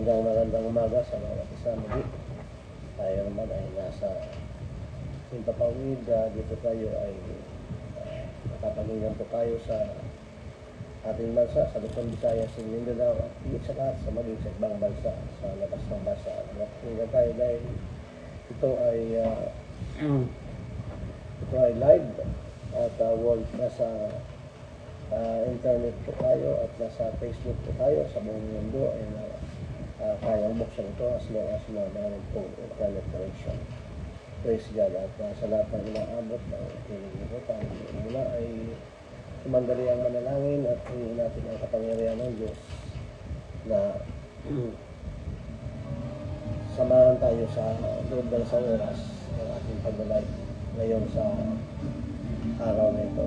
Magandang umaga sa mga isa muli. Tayo naman ay nasa Himpapawid. Dito tayo ay nakapaghingan po tayo sa ating bansa, sa Luzon, Visayas, sa Mindanao at higit sa lahat sa maging sa ibang bansa, sa labas ng bansa. Nakapaghingan tayo dahil ito ay live at nasa internet po tayo at nasa Facebook po tayo sa buong mundo ay kayang buksan ito as long as meron po internet connection. Praise God. At sa lahat ng inaabot ng pinilimutan mula ay sumandali ang manalangin at hingin natin ang kapangyarihan ng Diyos na samahan tayo sa loob ng isang oras ng ating pag-live ngayon sa araw na ito.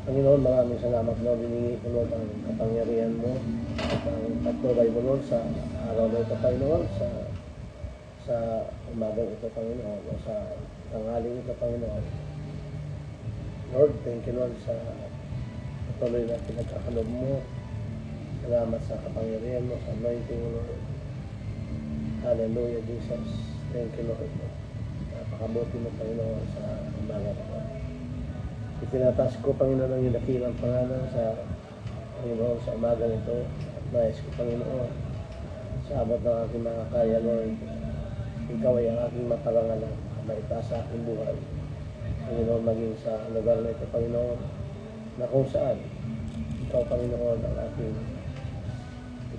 Panginoon, maraming salamat, Lord. Hiningi ko, Lord, ang kapangyarihan mo at ang pagtulay mo, Lord, sa araw na ito, Panginoon, sa umagang ito, Panginoon, o sa tanghaling ito, Panginoon. Lord, thank you, Lord, sa patuloy na pinagkakalob mo. Salamat sa kapangyarihan mo, sa anointing mo, Lord. Hallelujah, Jesus. Thank you, Lord. Napakabuti mo, Panginoon, sa umaga na ito. Itinatas ko, Panginoon, ang dakilang pangalan sa Panginoon sa umaga nito. At nais ko, Panginoon, sa abot ng aking mga kaya, Lord, Ikaw ay ang aking maparangalan, maitaas sa aking buhay. Panginoon, maging sa lugar na ito, Panginoon, na kung saan Ikaw, Panginoon, ang aking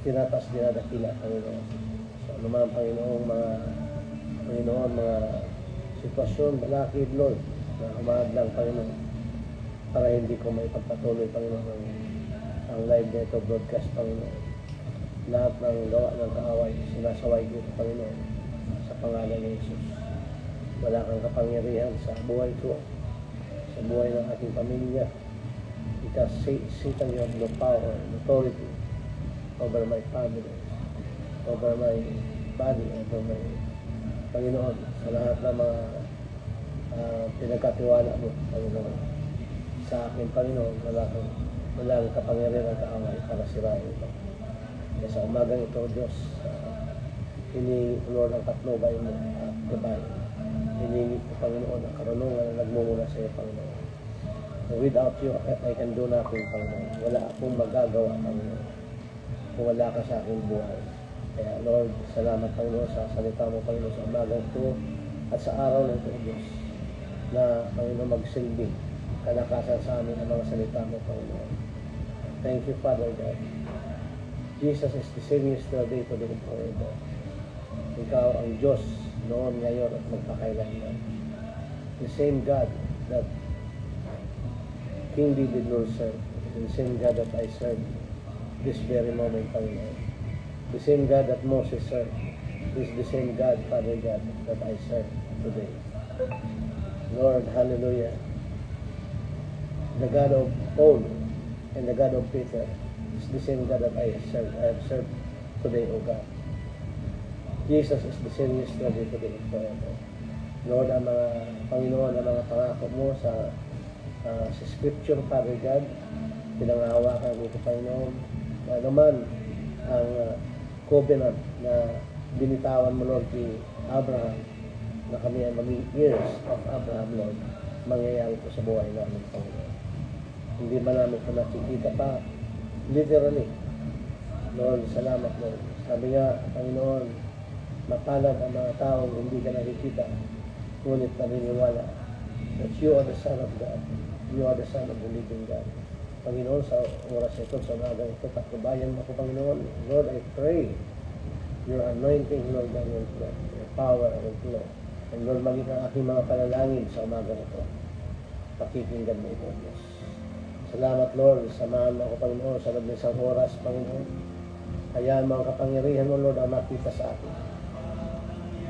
itinatas dinadakila, Panginoon. Sa anumang, Panginoon, mga sitwasyon, balakid, Lord, na umaadlang, Panginoon, para hindi ko may pagpatuloy, Panginoon, ang live na ito, broadcast, Panginoon. Lahat ng gawa ng kaaway, sinasaway ko, Panginoon, sa pangalan ng Jesus. Wala kang kapangyarihan sa buhay ko, sa buhay ng ating pamilya, because Satan, you have no power and authority over my family, over my body, over my Panginoon, sa lahat ng mga pinagkatiwala mo, Panginoon. Sa akin, Panginoon, walang kapangyarihan ng kaaway para sirain ito. Kaya sa umagang ito, Diyos, hiningi ko, Lord, ang patnubay mo at gabay. Hiningi ko, Panginoon, ang karunungan na nagmumula sa iyo, Panginoon. Without you, I can do nothing, Panginoon. Wala akong magagawa, Panginoon, kung wala ka sa aking buhay. Kaya, Lord, salamat, Panginoon, sa salita mo, Panginoon, sa umagang ito at sa araw na ito, Diyos, na, Panginoon, magsilbi kalakasan sa amin ang mga salita mo, Panginoon. Thank you, Father God. Jesus is the same yesterday, today, and forever. Ikaw ang Diyos noon, ngayon, at magpakailanman. The same God that King David Lord served, the same God that I serve this very moment, Panginoon. The same God that Moses served is the same God, Father God, that I serve today. Lord, hallelujah. The God of Paul and the God of Peter is the same God that I have served today, O God. Jesus is the same yesterday, today, and forever. Lord, ang mga Panginoon, ang mga pangako mo sa Scripture, Father God, pinangahawakan dito, Panginoon, na naman ang covenant na binitawan mo, Lord, kay Abraham, na kami ay maging heirs of Abraham, Lord, mangyayari ko sa buhay namin, Panginoon. Hindi man namin ito nakikita pa, literally. Lord, salamat, Lord. Sabi nga, Panginoon, mapalad ang mga taong hindi ka nakikita, ngunit naniniwala that you are the Son of God. You are the Son of the living God. Panginoon, sa oras ito, sa umagang ito, patnubayan mo ako, Panginoon. Lord, I pray your anointing, Lord, and your flow, your power and your flow. And Lord, maging ang aking mga panalangin sa umagang ito. Pakikinggan mo ito, Diyos. Salamat, Lord. Samahan mo ako, Panginoon, sa loob ng isang oras, Panginoon. Hayaan mo ang kapangyarihan mo, Lord, ang makita sa akin.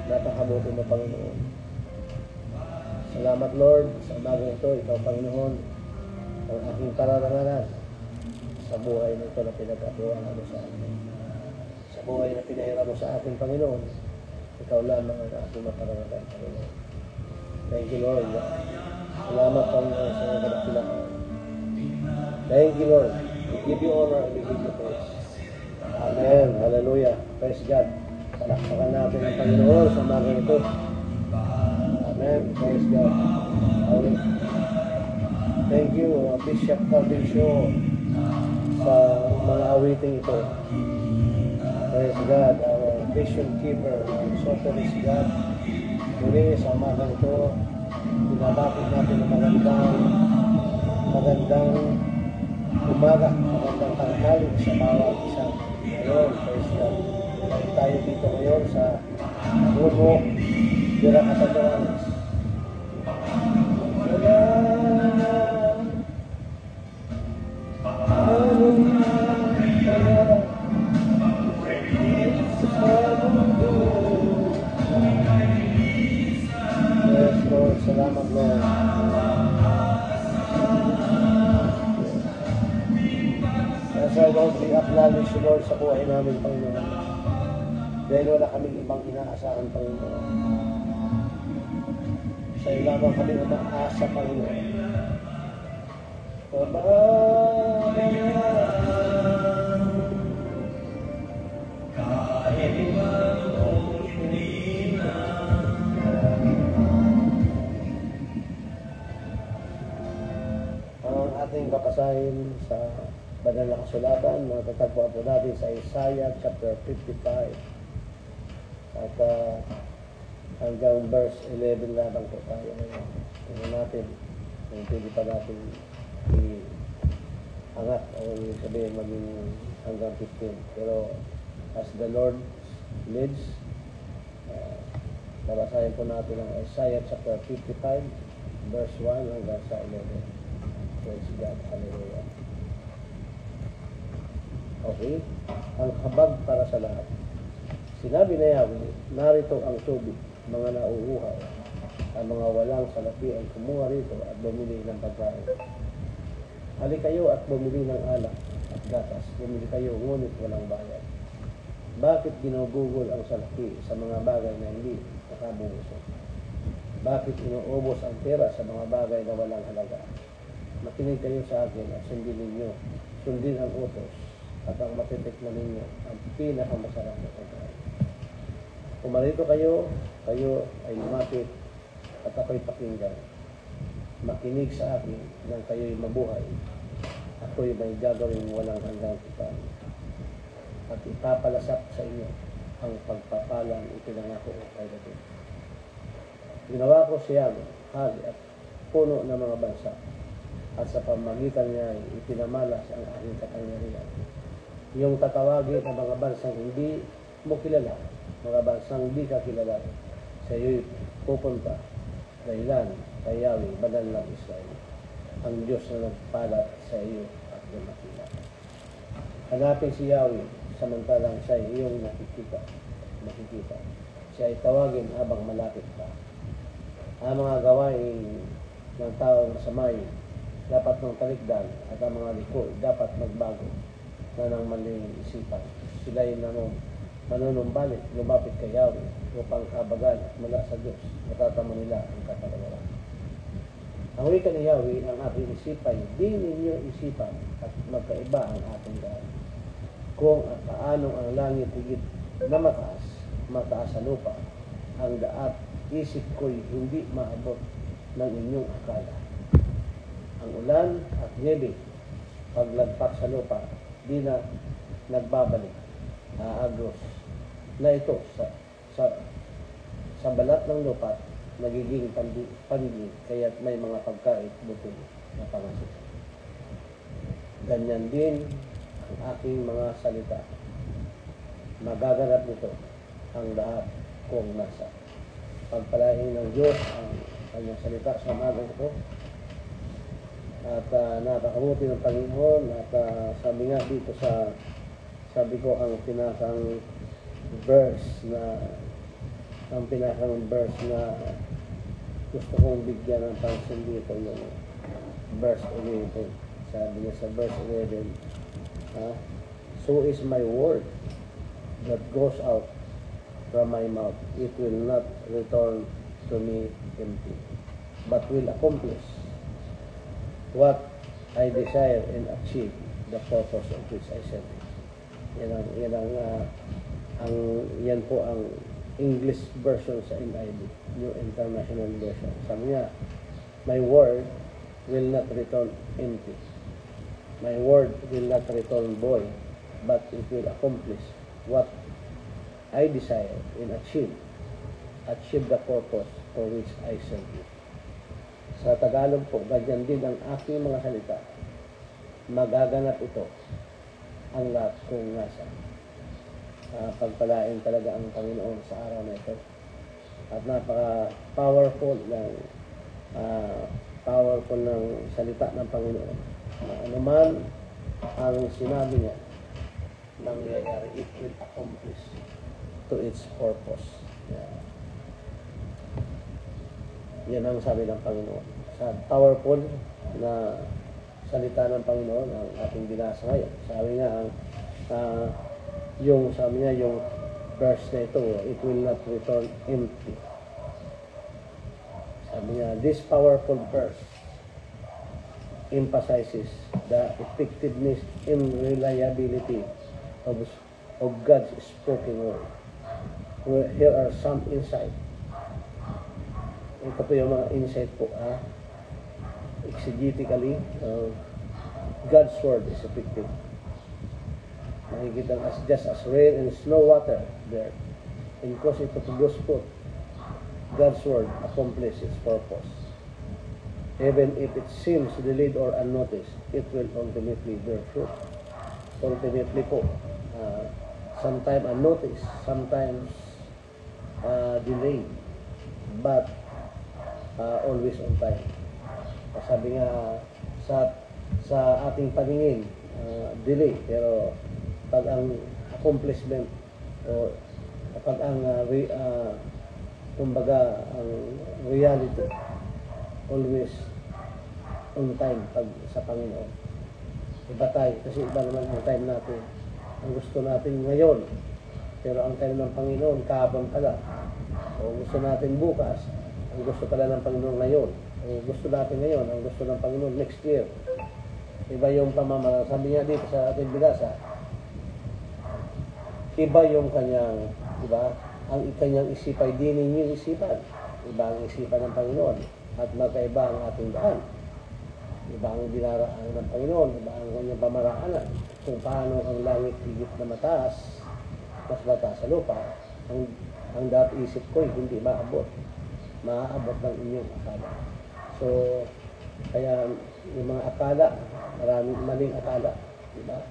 Napakabuti mo, Panginoon. Salamat, Lord, sa umagang ito. Ikaw, Panginoon, ang aking pararangalan sa buhay nito na pinagkatiwala mo sa akin. Sa buhay na pinahira mo sa akin, Panginoon, ikaw lamang ang aking maparangalan, Panginoon. Thank you, Lord. Salamat, Panginoon, sa mga kadakilaan. Thank you, Lord. We give you honor and we give you praise. Amen. Hallelujah. Praise God. Palakpakan natin ang Panginoon sa umaga ito. Amen. Praise God. Amen. Thank you, Bishop Cardencio, sa mga awiting ito. Praise God. Our vision keeper, so praise God. Muli sa umaga ito, binabapit natin ang magandang umaga, magandang tanghali sa bawat isa. Ngayon, praise God. Balik tayo dito ngayon sa Grupo Dira Catanduanes. Yes, Lord. Salamat, Lord. That's why, Lord, we acknowledge you, Lord, sa buhay namin, Panginoon. Dahil wala kaming ibang inaasahan, Panginoon. Sa iyo lamang kami umaasa, Panginoon. Ang ating babasahin sa banal na kasulatan, matatagpuan po natin sa Isaiah chapter 55 at hanggang verse 11 lamang po tayo ngayon. Tingnan natin kung pwede pa natin i-angat o sabihin maging hanggang 15. Pero as the Lord leads, babasahin po natin ang Isaiah chapter 55 verse 1 hanggang sa 11. Praise God. Hallelujah. Okay? Ang habag para sa lahat. Sinabi na Yahweh, narito ang tubig, mga nauuhaw. Ang mga walang salapi ay kumuha rito at bumili ng pagkain. Halik kayo at bumili ng alak at gatas. Bumili kayo, ngunit walang bayad. Bakit ginugugol ang salapi sa mga bagay na hindi nakabuhusan? Bakit inuubos ang pera sa mga bagay na walang halaga? Makinig kayo sa akin at sundin ninyo. Sundin ang utos at ang matitikman ninyo ang pinakamasarap na pagkain. Kung marito kayo ay lumapit at ako'y pakinggan. Makinig sa akin nang kayo'y mabuhay. Ako'y may gagawing walang hanggang tipan. At ipapalasap sa inyo ang pagpapalang ipinangako kay David. Ginawa ko siya hari at puno ng mga bansa. At sa pamagitan niya ay ipinamalas ang aking kapangyarihan. Yung tatawagin ng mga bansang hindi mo kilala, mga bansang hindi ka kilala, sa iyo'y pupunta, dahilan kay Yahweh, banal ng Israel, ang Diyos na nagpalat sa iyo at lumakila. Hanapin si Yahweh, samantalang siya ay iyong nakikita. Siya ay tawagin habang malapit pa. Ang mga gawain ng taong samay dapat ng talikdan at ang mga liko dapat magbago na ng maling isipan. Sila'y manunumbalik, lumapit kay Yahweh upang kabagan mula sa Diyos. Matatama nila ang katagalan. Ang wika ni Yahweh, ang aking isipay, di ninyo isipan at magkaiba ang ating daan. Kung at paanong ang langit higit na mataas sa lupa, ang daat isip ko'y hindi maabot ng inyong akala. Ang ulan at niebe, paglagpak sa lupa, di na nagbabalik, aagos na ito sa balat ng lupa, nagiging pandig, kaya't may mga pagkait butol na pangasit. Ganyan din ang aking mga salita. Magaganap nito ang lahat kung nasa. Pagpalain ng Diyos ang kanyang salita sa umagang ito. At napakabuti ng Panginoon at sabi nga dito sabi ko ang pinakang verse na gusto kong bigyan ng pansin dito yung verse 11. Sabi niya sa verse 11, so is my word that goes out from my mouth. It will not return to me empty, but will accomplish what I desire and achieve the purpose of which I sent it. Yan po ang English version sa NIV, New International Version. Sabi niya, my word will not return empty. My word will not return void, but it will accomplish what I desire and achieve the purpose for which I sent you. Sa Tagalog po, ganyan din ang aking mga salita. Magaganap ito ang lahat kung nasa. Pagpalain talaga ang Panginoon sa araw na ito. At napaka-powerful ng salita ng Panginoon. Anuman ang sinabi niya, nangyayari, it will accomplish to its purpose. Yan ang sabi ng Panginoon. Sa powerful na salita ng Panginoon ang ating binasa ngayon. Sabi niya yung verse na ito, it will not return empty. Sabi niya, this powerful verse emphasizes the effectiveness and reliability of God's spoken word. Here are some insight. Ito po yung mga insight po. Exegetically, God's word is effective. Makikita just as rain and snow water there. And cause it to produce fruit, God's word accomplishes its purpose. Even if it seems delayed or unnoticed, it will ultimately bear fruit. Ultimately po, sometimes unnoticed, sometimes delayed, but always on time. Sabi nga sa ating paningin, delay, pero pag ang accomplishment o pag ang kumbaga ang reality, always on time pag sa Panginoon. Iba tayo, kasi iba naman ang time natin. Ang gusto natin ngayon, pero ang time ng Panginoon kahapon pala. O gusto natin bukas, ang gusto pala ng Panginoon ngayon. Ang gusto natin ngayon, ang gusto ng Panginoon next year. Iba yung pamamaraan. Sabi niya dito sa ating binasa, iba yung kanyang, diba? Ang kanyang isipan, di ninyong isipan. Iba ang isipan ng Panginoon. At magkaiba ang ating daan. Iba ang dinaraan ng Panginoon. Iba ang kanyang pamaraanan. Kung paano ang langit higit na mataas, mas mataas sa lupa, ang dapat isip ko hindi maabot. Maaabot ng inyong akala. So, kaya yung mga akala, maraming maling akala. Diba?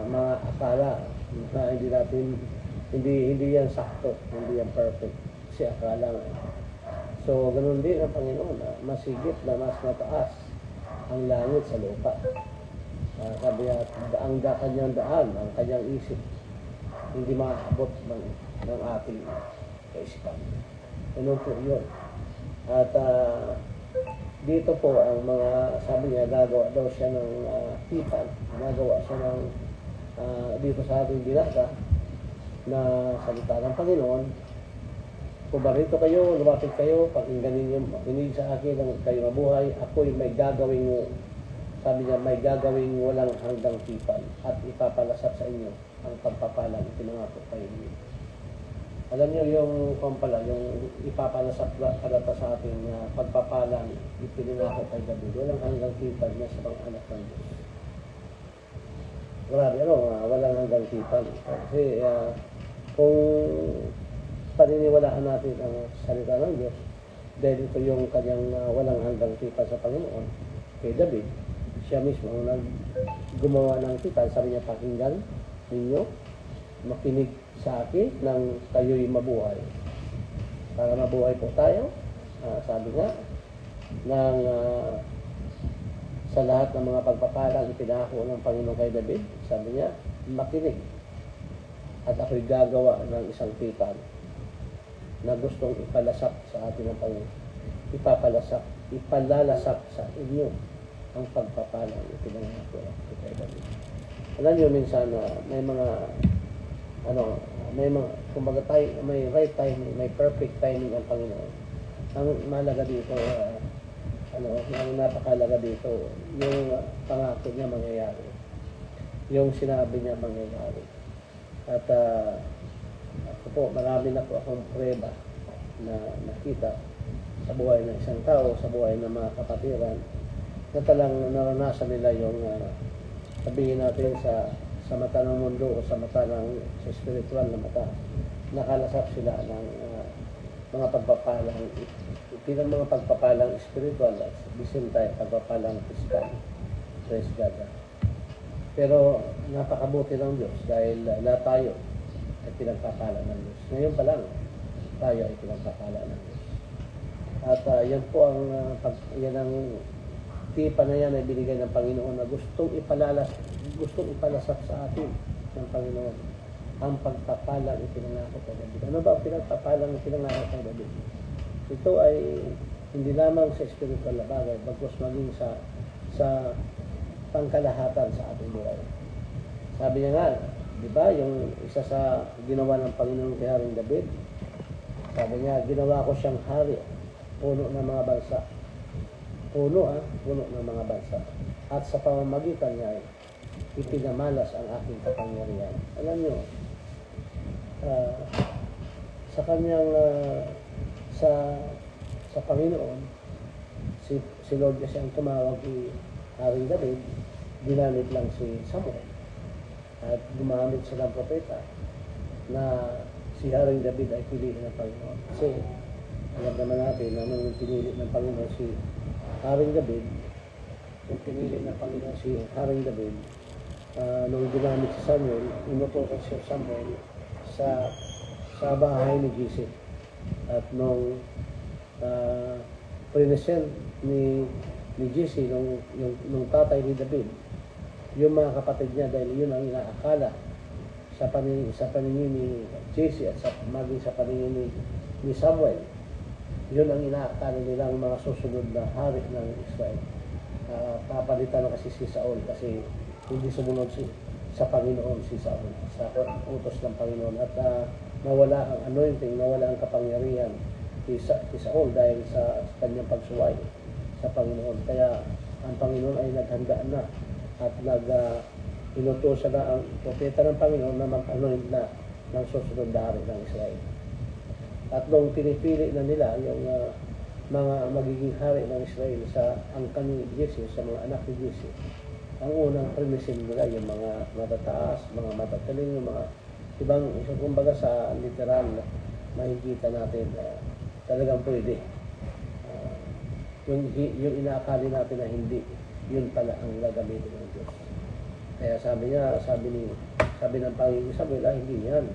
Mga akala na hindi yan sakto, hindi yan perfect. Kasi akala nga. So, ganun din ang Panginoon, masigit na mas mataas ang langit sa lupa. Sabi niya, ang kanyang daan, ang kanyang isip, hindi maaabot ng ating kaisipan. Ganun po yun. At dito po ang mga, sabi niya, gagawa daw siya ng tipan. Gagawa siya ng, dito sa ating binasa, na salita ng Panginoon. Kung barito kayo, lumapit kayo, pakinggan ninyo, makinig sa akin ang kayo mabuhay, ako'y may gagawing, sabi niya, may gagawing walang hanggang tipan at ipapalasap sa inyo ang pagpapalang pinangako kayo ninyo. Alam niyo yung pampala, yung ipapalasap kalata sa ating pagpapalang ipinangako kay David, walang hanggang tipan niya sa mga anak ng Diyos. Grabe, walang hanggang tipan. Kasi kung paniniwalaan natin ang salita ng Diyos, dahil ito yung kanyang walang hanggang tipan sa Panginoon, kay David, siya mismo ang gumawa ng tipan. Sabi niya, pakinggan ninyo, makinig sa akin nang kayo'y mabuhay. Para mabuhay po tayo, sabi nga, sa lahat ng mga pagpapalang ipinako ng Panginoon kay David, sabi niya, makinig. At ako'y gagawa ng isang tipan na gustong ipalasap sa atin ng Panginoon. Ipalalasap sa inyo ang pagpapalang ipinangako kay David. Alam niyo, minsan may mga kumbaga tayo, may right timing, may perfect timing ang Panginoon. Ang mahalaga dito, ang napakalaga dito, yung pangako niya mangyayari. yung sinabi niya mangyayari. At ako po, marami na po akong prueba na nakita sa buhay ng isang tao, sa buhay ng mga kapatiran, na talang naranasan nila yung sabihin natin sa mata ng mundo o sa mata ng sa spiritual na mata, nakalasap sila ng mga pagpapalang, pinang mga pagpapalang spiritual at bisin tayo pagpapalang physical. Praise God. Pero napakabuti ng Diyos dahil lahat tayo ay pinagpapala ng Diyos. Ngayon pa lang, tayo ay pinagpapala ng Diyos. At yan po ang yan ang tipa na yan ay binigay ng Panginoon na gustong ipalasap sa atin ng Panginoon. Ang pagpapalang ipinangako kay David. Ano ba ang pinagpapalang ipinangako kay David? Ito ay hindi lamang sa spiritual na bagay, bagkus maging sa pangkalahatan sa ating buhay. Sabi niya nga, di ba, yung isa sa ginawa ng Panginoon kay Haring David, sabi niya, ginawa ko siyang hari, puno ng mga bansa. Puno ng mga bansa. At sa pamamagitan niya ay ipinamalas ang aking kapangyarihan. Alam niyo, sa kanyang sa Panginoon, si Lord kasi ang tumawag ni Haring David, ginamit lang si Samuel. At gumamit silang propeta na si Haring David ay piliin ng Panginoon. Kasi alam naman natin na nung pinili ng Panginoon si Haring David, nung pinili ng Panginoon si Haring David, nung ginamit si Samuel, inutosan si Samuel sa bahay ni Jesse. At nung prinesent ni Jesse, nung tatay ni David, yung mga kapatid niya, dahil yun ang inaakala sa paningin ni Jesse at maging sa paningin ni Samuel, yun ang inaakala nilang mga susunod na hari ng Israel. Papalitan na kasi si Saul kasi hindi sumunod sa Panginoon si Saul, sa utos ng Panginoon, at nawala ang anointing, nawala ang kapangyarihan si Saul dahil sa kanyang pagsuway sa Panginoon. Kaya ang Panginoon ay naghanda na at inutosan na ang propeta ng Panginoon na mag-anoint na ng susunod na hari ng Israel. At nung pinipili na nila yung mga magiging hari ng Israel sa angkan ni Jesse, sa mga anak ni Jesse, ang unang primisin nila yung mga matataas, mga matataling, yung mga ibang, kumbaga sa literal, makikita natin talagang pwede. Yung inaakali natin na hindi, yun pala ang gagamitin ng Diyos. Kaya sabi ng Panginoon Samuel, hindi yan.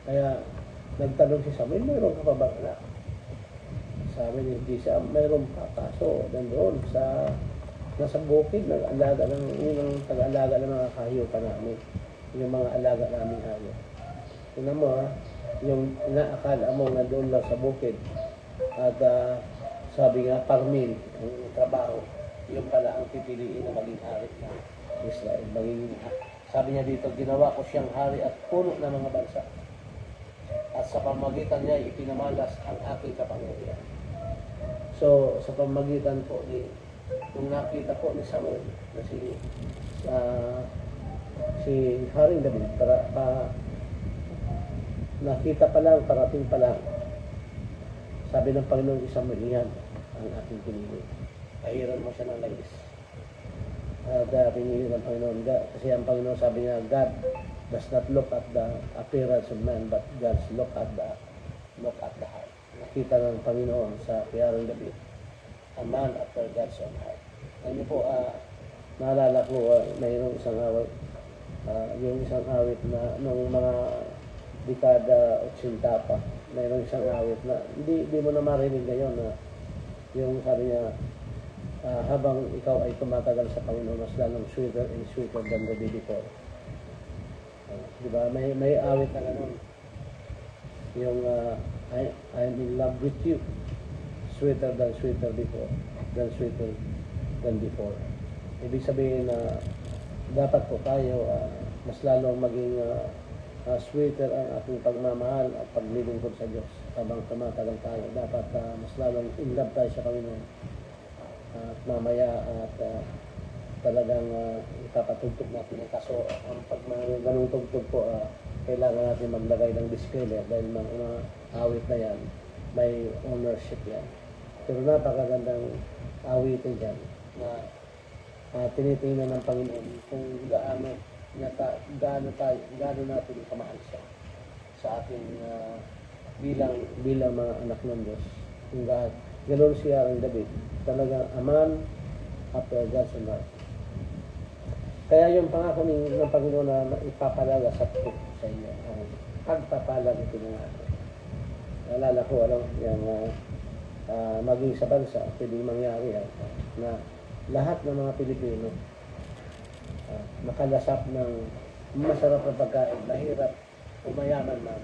Kaya nagtanong si Samuel, mayroon ka pa ba anak? Sabi ni Jesse, mayroon pa, kaso nandoon nasa bukid, nag-alaga ng taga-alaga ng mga kahiyupan namin, yung mga alaga namin hayop. Tingnan mo yung inaakala mo nandoon lang sa bukid at sabi nga parmin ang trabaho, yung pala ang pipiliin na maging hari ng Israel. Sabi niya dito, ginawa ko siyang hari at puno ng mga bansa, at sa pamagitan niya ipinamalas ang aking kapangyarihan. So sa pamagitan po kung nakita po ni Samuel na si Haring David, nakita pa lang, parating pa lang, sabi ng Panginoon kay Samuel, yan ang aking pinili. Pahiran mo siya ng langis. Pinili ng Panginoon. Kasi ang Panginoon sabi niya, God does not look at the appearance of man, but God look at the heart. Nakita ng Panginoon sa Haring David, a man after God's own heart. Ano po, naalala ko, mayroong isang awit, yung isang awit na nung mga dekada 80 pa, mayroong isang awit na hindi mo na marinig ngayon na yung sabi niya, habang ikaw ay tumatagal sa Panginoon, mas lalong sweeter and sweeter than the day before. Diba? May awit na gano'n. Yung I'm in love with you, sweeter than before, sweeter than before. Ibig sabihin na dapat po tayo mas lalong maging sweeter ang ating pagmamahal at paglilingkod sa Diyos habang tumatagal tayo. Dapat mas lalong in love tayo sa Panginoon. At mamaya at talagang ipapatugtog natin. Kaso pag mga ganung tugtog po, kailangan natin maglagay ng disclaimer dahil mga awit na yan, may ownership yan. Pero napakagandang awitin dyan na tinitingnan ng Panginoon kung gaano natin kamahal siya sa ating bilang mga anak ng Diyos. Kung ganoon siya ang David, talagang a man after God's own heart. Kaya yung pangako ng Panginoon na ipapalaga sa inyo, ang pagpapalag ito nga. Naalala ko, yung maging sa bansa, pwedeng mangyari na lahat ng mga Pilipino makalasap ng masarap na pagkain, mahirap o mayaman man,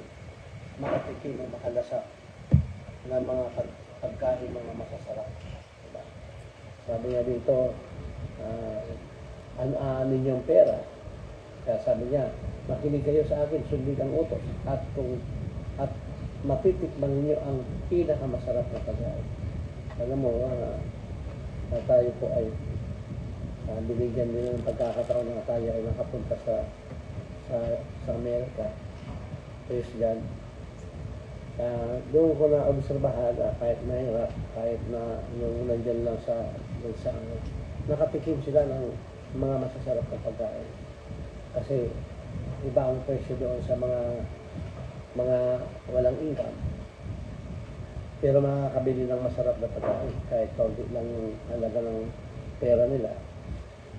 makatikim o makalasap ng mga pagkain, mga masasarap. Diba? Sabi nga dito, ano-aanin yung pera. Kaya sabi niya, makinig kayo sa akin, sundin ang utos. At matitikman ninyo ang pinakamasarap na pagkain. Alam mo, tayo po ay binigyan din ng pagkakataon na tayo ay nakapunta sa Amerika. Praise God. Doon ko na obserbahan, kahit mahirap, kahit na yung nandyan lang sa nakatikim sila ng mga masasarap na pagkain. Kasi iba ang presyo doon sa mga walang income. Pero makakabili ng masarap na pagkain kahit kaunti lang yung halaga ng pera nila.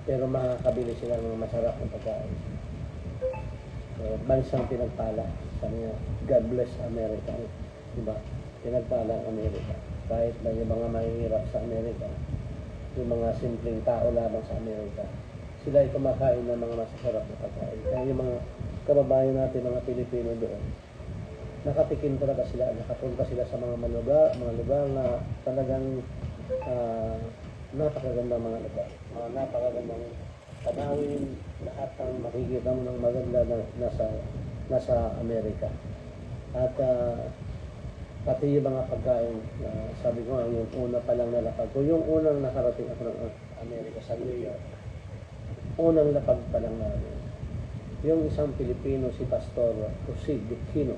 Pero makakabili sila ng masarap na pagkain. So, bansang pinagpala. Sabi niya, God bless America. Diba? Pinagpala ang Amerika. Kahit na yung mga mahihirap sa Amerika, yung mga simpleng tao lamang sa Amerika, sila ay kumakain ng mga masasarap na pagkain. Kaya yung mga kababayan natin, mga Pilipino doon, nakatikim talaga sila, nakapunta sila sa mga lugar na talagang napakagandang mga lugar. Napakagandang tanawin, lahat ng makikita mo ng maganda na nasa Amerika. At pati yung mga pagkain, sabi ko nga, yung una pa lang nalapag ko, yung unang nakarating ako ng Amerika sa New York, unang lapag pa lang namin, yung isang Pilipino, si Pastor Jose Dukino,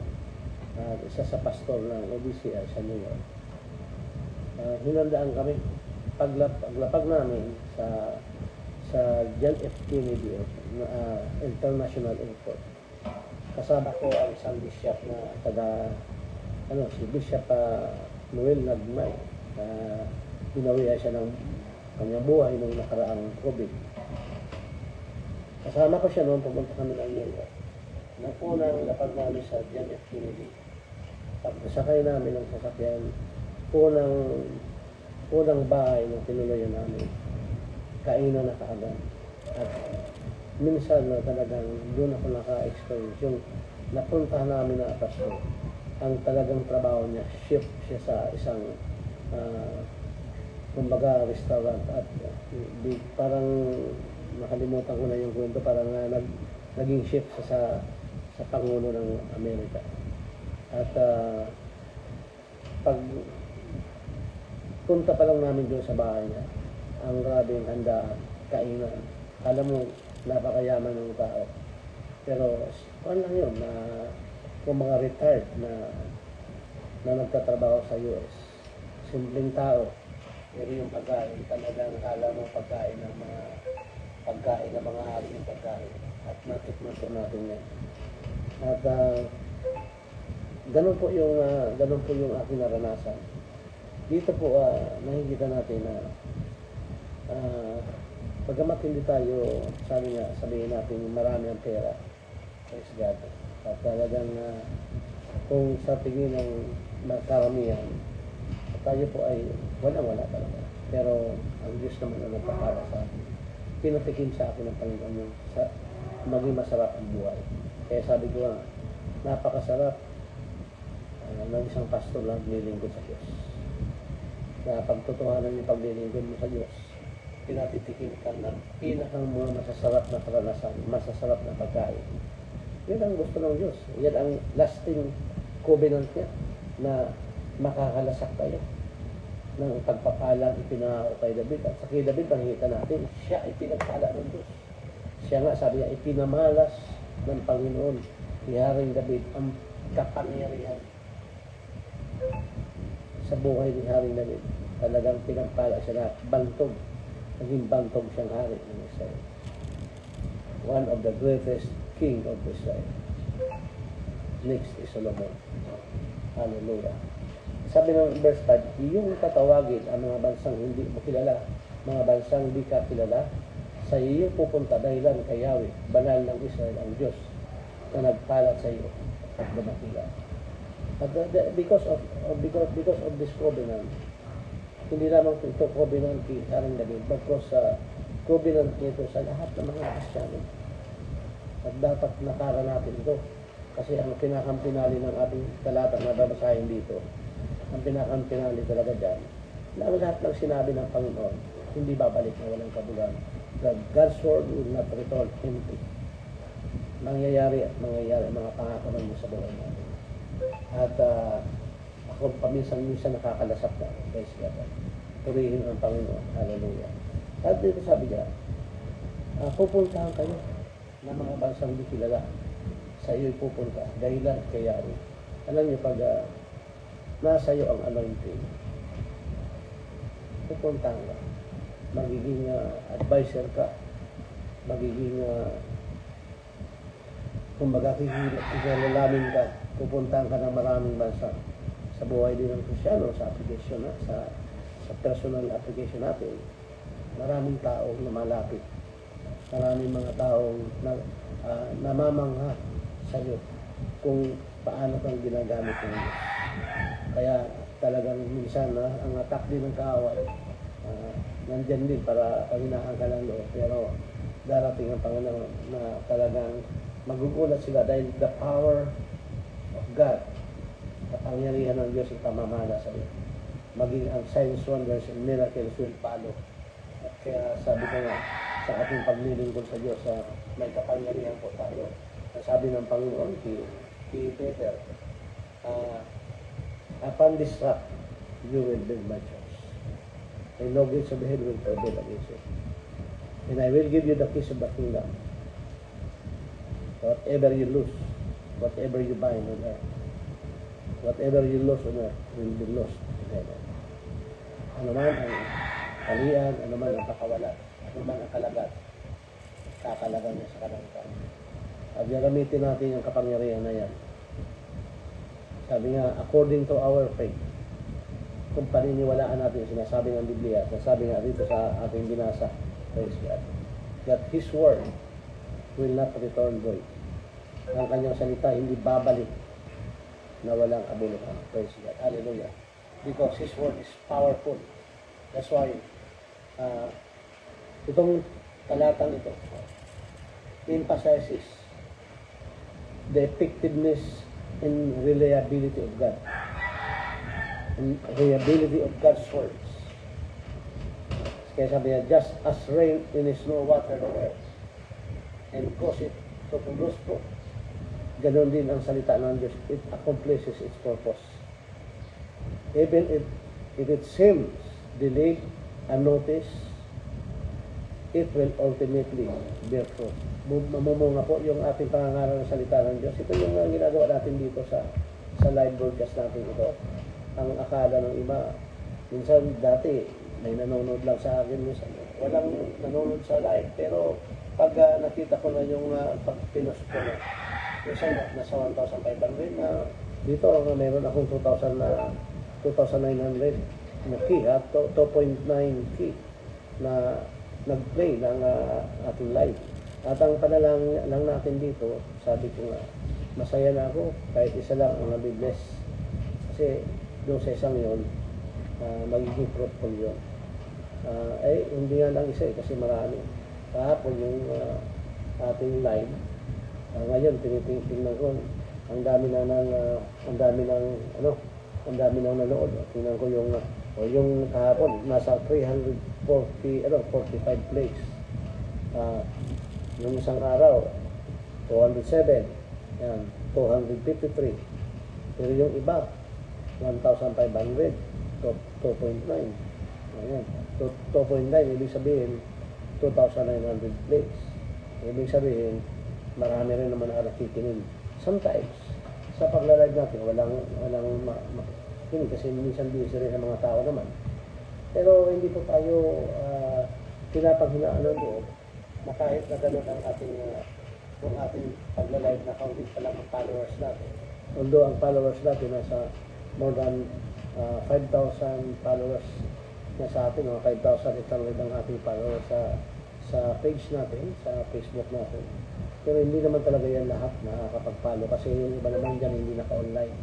isa sa pastor ng OBCI sa New York. Hinandaan kami, paglapag namin sa John F. Kennedy International Airport. Kasama ko ang isang bishop na si Bishop Noel Nagmay. Pinawihan siya ng kanyang buhay nung nakaraang COVID. Kasama ko siya noon, pumunta kami ng New York. Nang unang lapag namin sa John F. Kennedy. Pagkasakay namin ng sasakyan, unang bahay ng tinuluyan namin, kainan na kaagad. At minsan na talagang doon ako naka-experience yung napuntahan namin na pastor. Ang talagang trabaho niya, shift siya sa isang kumbaga restaurant at parang nakalimutan ko na yung kwento, parang naging shift siya sa Pangulo ng Amerika. At pag punta pa lang namin doon sa bahay niya, ang grabing handaan, kainan. Alam mo, napakayaman ng tao. Pero, ano lang yun, kung mga retired na nagtatrabaho sa US, simpleng tao, pero yung pagkain, talagang kala mo pagkain ng mga hari ng pagkain. At natikman po natin yan. At ganun po yung aking naranasan. Dito po, nakikita natin na pagkamat hindi tayo, sabihin natin marami ang pera. Praise God. At talagang kung sa tingin ng karamihan, tayo po ay wala talaga. Pero ang Diyos naman ang nagpapala sa akin. Pinatikim sa akin ng Panginoon yung maging masarap ang buhay. Kaya sabi ko nga, napakasarap ng isang pastor lang nilingkod sa Diyos. Na pagtotohanan yung paglilingkod mo sa Diyos, pinatitikim ka ng pinakang mga masasarap na karanasan, masasarap na pagkain. Yan ang gusto ng Diyos. Yan ang lasting covenant niya na makakalasak tayo. ng pagpapalang ipinangako kay David. At sa kay David, nakikita natin, siya ay pinagpala ng Diyos. Siya nga, sabi niya, ipinamalas ng Panginoon ni Haring David ang kapangyarihan sa buhay ni Haring David. Talagang pinagpala siya na bantog. Naging bantog siyang hari ng Israel. One of the greatest king of Israel. Next is Solomon. Hallelujah. Sabi ng verse 5, iyong tatawagin ang mga bansang hindi mo kilala, mga bansang hindi ka kilala, sa iyo pupunta dahilan kay Yahweh, banal ng Israel ang Diyos, na nagpalat sa iyo at dumakila. At because of this covenant, hindi lamang ito covenant kay Haring David, because covenant nito sa lahat ng mga Kristyano. At dapat nakara natin ito. Kasi ang pinakampinali ng ating talata na babasahin dito, ang pinakampinali talaga dyan, na ang lahat ng sinabi ng Panginoon, hindi babalik na walang kabulan. God's word will not return empty. Mangyayari at mangyayari mga pangako ng Diyos sa buhay natin. At ako paminsan-minsan nakakalasap na. Praise God. Purihin ang Panginoon. Hallelujah. At dito sabi niya, pupuntahan kayo ng mga bansang di kilala. Sa iyo'y pupunta. Dahilan kay Yahweh. Alam niyo, pag nasa iyo ang anointing, pupuntahan ka. Magiging advisor ka. Magiging kumbaga kikilalamin ka. Pupuntahan ka ng maraming bansa. Sa buhay din ng Kristyano, sa application sa personal application natin, maraming taong lumalapit. Maraming mga taong namamangha sa iyo kung paano kang ginagamit ng Diyos. Kaya talagang minsan ang attack din ng kaaway, nandyan din para panginahan ka ng loob. Pero darating ang Panginoon na talagang magugulat sila dahil the power of God, kapangyarihan ng Diyos ang pamamana sa iyo. Maging ang signs, wonders, and miracles will follow. At kaya sabi ko nga, sa ating paglilingkod sa Diyos, may kapangyarihan po tayo. Sabi ng Panginoon kay Peter, upon this rock, you will build my church. And no gates of hell will prevail against it. And I will give you the keys of the kingdom. Whatever you lose, whatever you bind on earth, whatever you lose on earth will be lost in heaven. Ano man ang kalian, ano man ang pakawalan, ano man ang kalagat, kakalagan niya sa kalangitan. At gagamitin natin yung kapangyarihan na yan. Sabi nga, according to our faith, kung paniniwalaan natin yung sinasabi ng Biblia, sabi nga dito sa ating binasa, praise God, that His word will not return void. Ang kanyang salita hindi babalik na walang kabuluhan. Praise God. Hallelujah. Because His word is powerful. That's why itong talatang ito emphasizes the effectiveness and reliability of God. And reliability of God's words. Kaya sabi niya, just as rain in snow water the earth and cause it to produce fruit, ganon din ang salita ng Diyos. It accomplishes its purpose. Even if it seems delayed, unnoticed, it will ultimately bear fruit. Mamumunga po yung ating pangangaral ng salita ng Diyos. Ito yung ginagawa natin dito sa live broadcast natin ito. Ang akala ng iba, minsan dati may nanonood lang sa akin, minsan walang nanonood sa live. Pero pag nakita ko na yung pag-pinost ko na, minsan nasa 1,500 na dito, meron akong 2,900 na key, 2.9 key na nag-play ng ating live. At ang panalangin lang natin dito, sabi ko nga, masaya na ako kahit isa lang ang nabibless. Kasi doon sa isang yun, magiging fruitful yun. Hindi nga lang isa kasi marami. Kahapon yung ating live, ngayon tinitingnan ko, ang dami nang nanood. Tingnan ko yung kahapon, nasa 45 plays. Yung isang araw, 207, yan, 253. Pero yung iba, 1,500, 2,000, 2.9. Ayan. 2.9, ibig sabihin, 2,900 plays. Ibig sabihin, marami rin naman na nakikinig. Sometimes, sa pagla-live natin, hindi kasi minsan busy rin sa mga tao naman. Pero hindi po tayo pinapanghinaan ng loob na kahit na gano'n ang ating pagla-live na counting pa lang ang followers natin. Although ang followers natin nasa more than 5,000 followers na sa atin, 5,800 ang ating followers sa page natin, sa Facebook natin. Pero hindi naman talaga yan lahat nakakapag-follow kasi yung iba naman dyan hindi naka-online.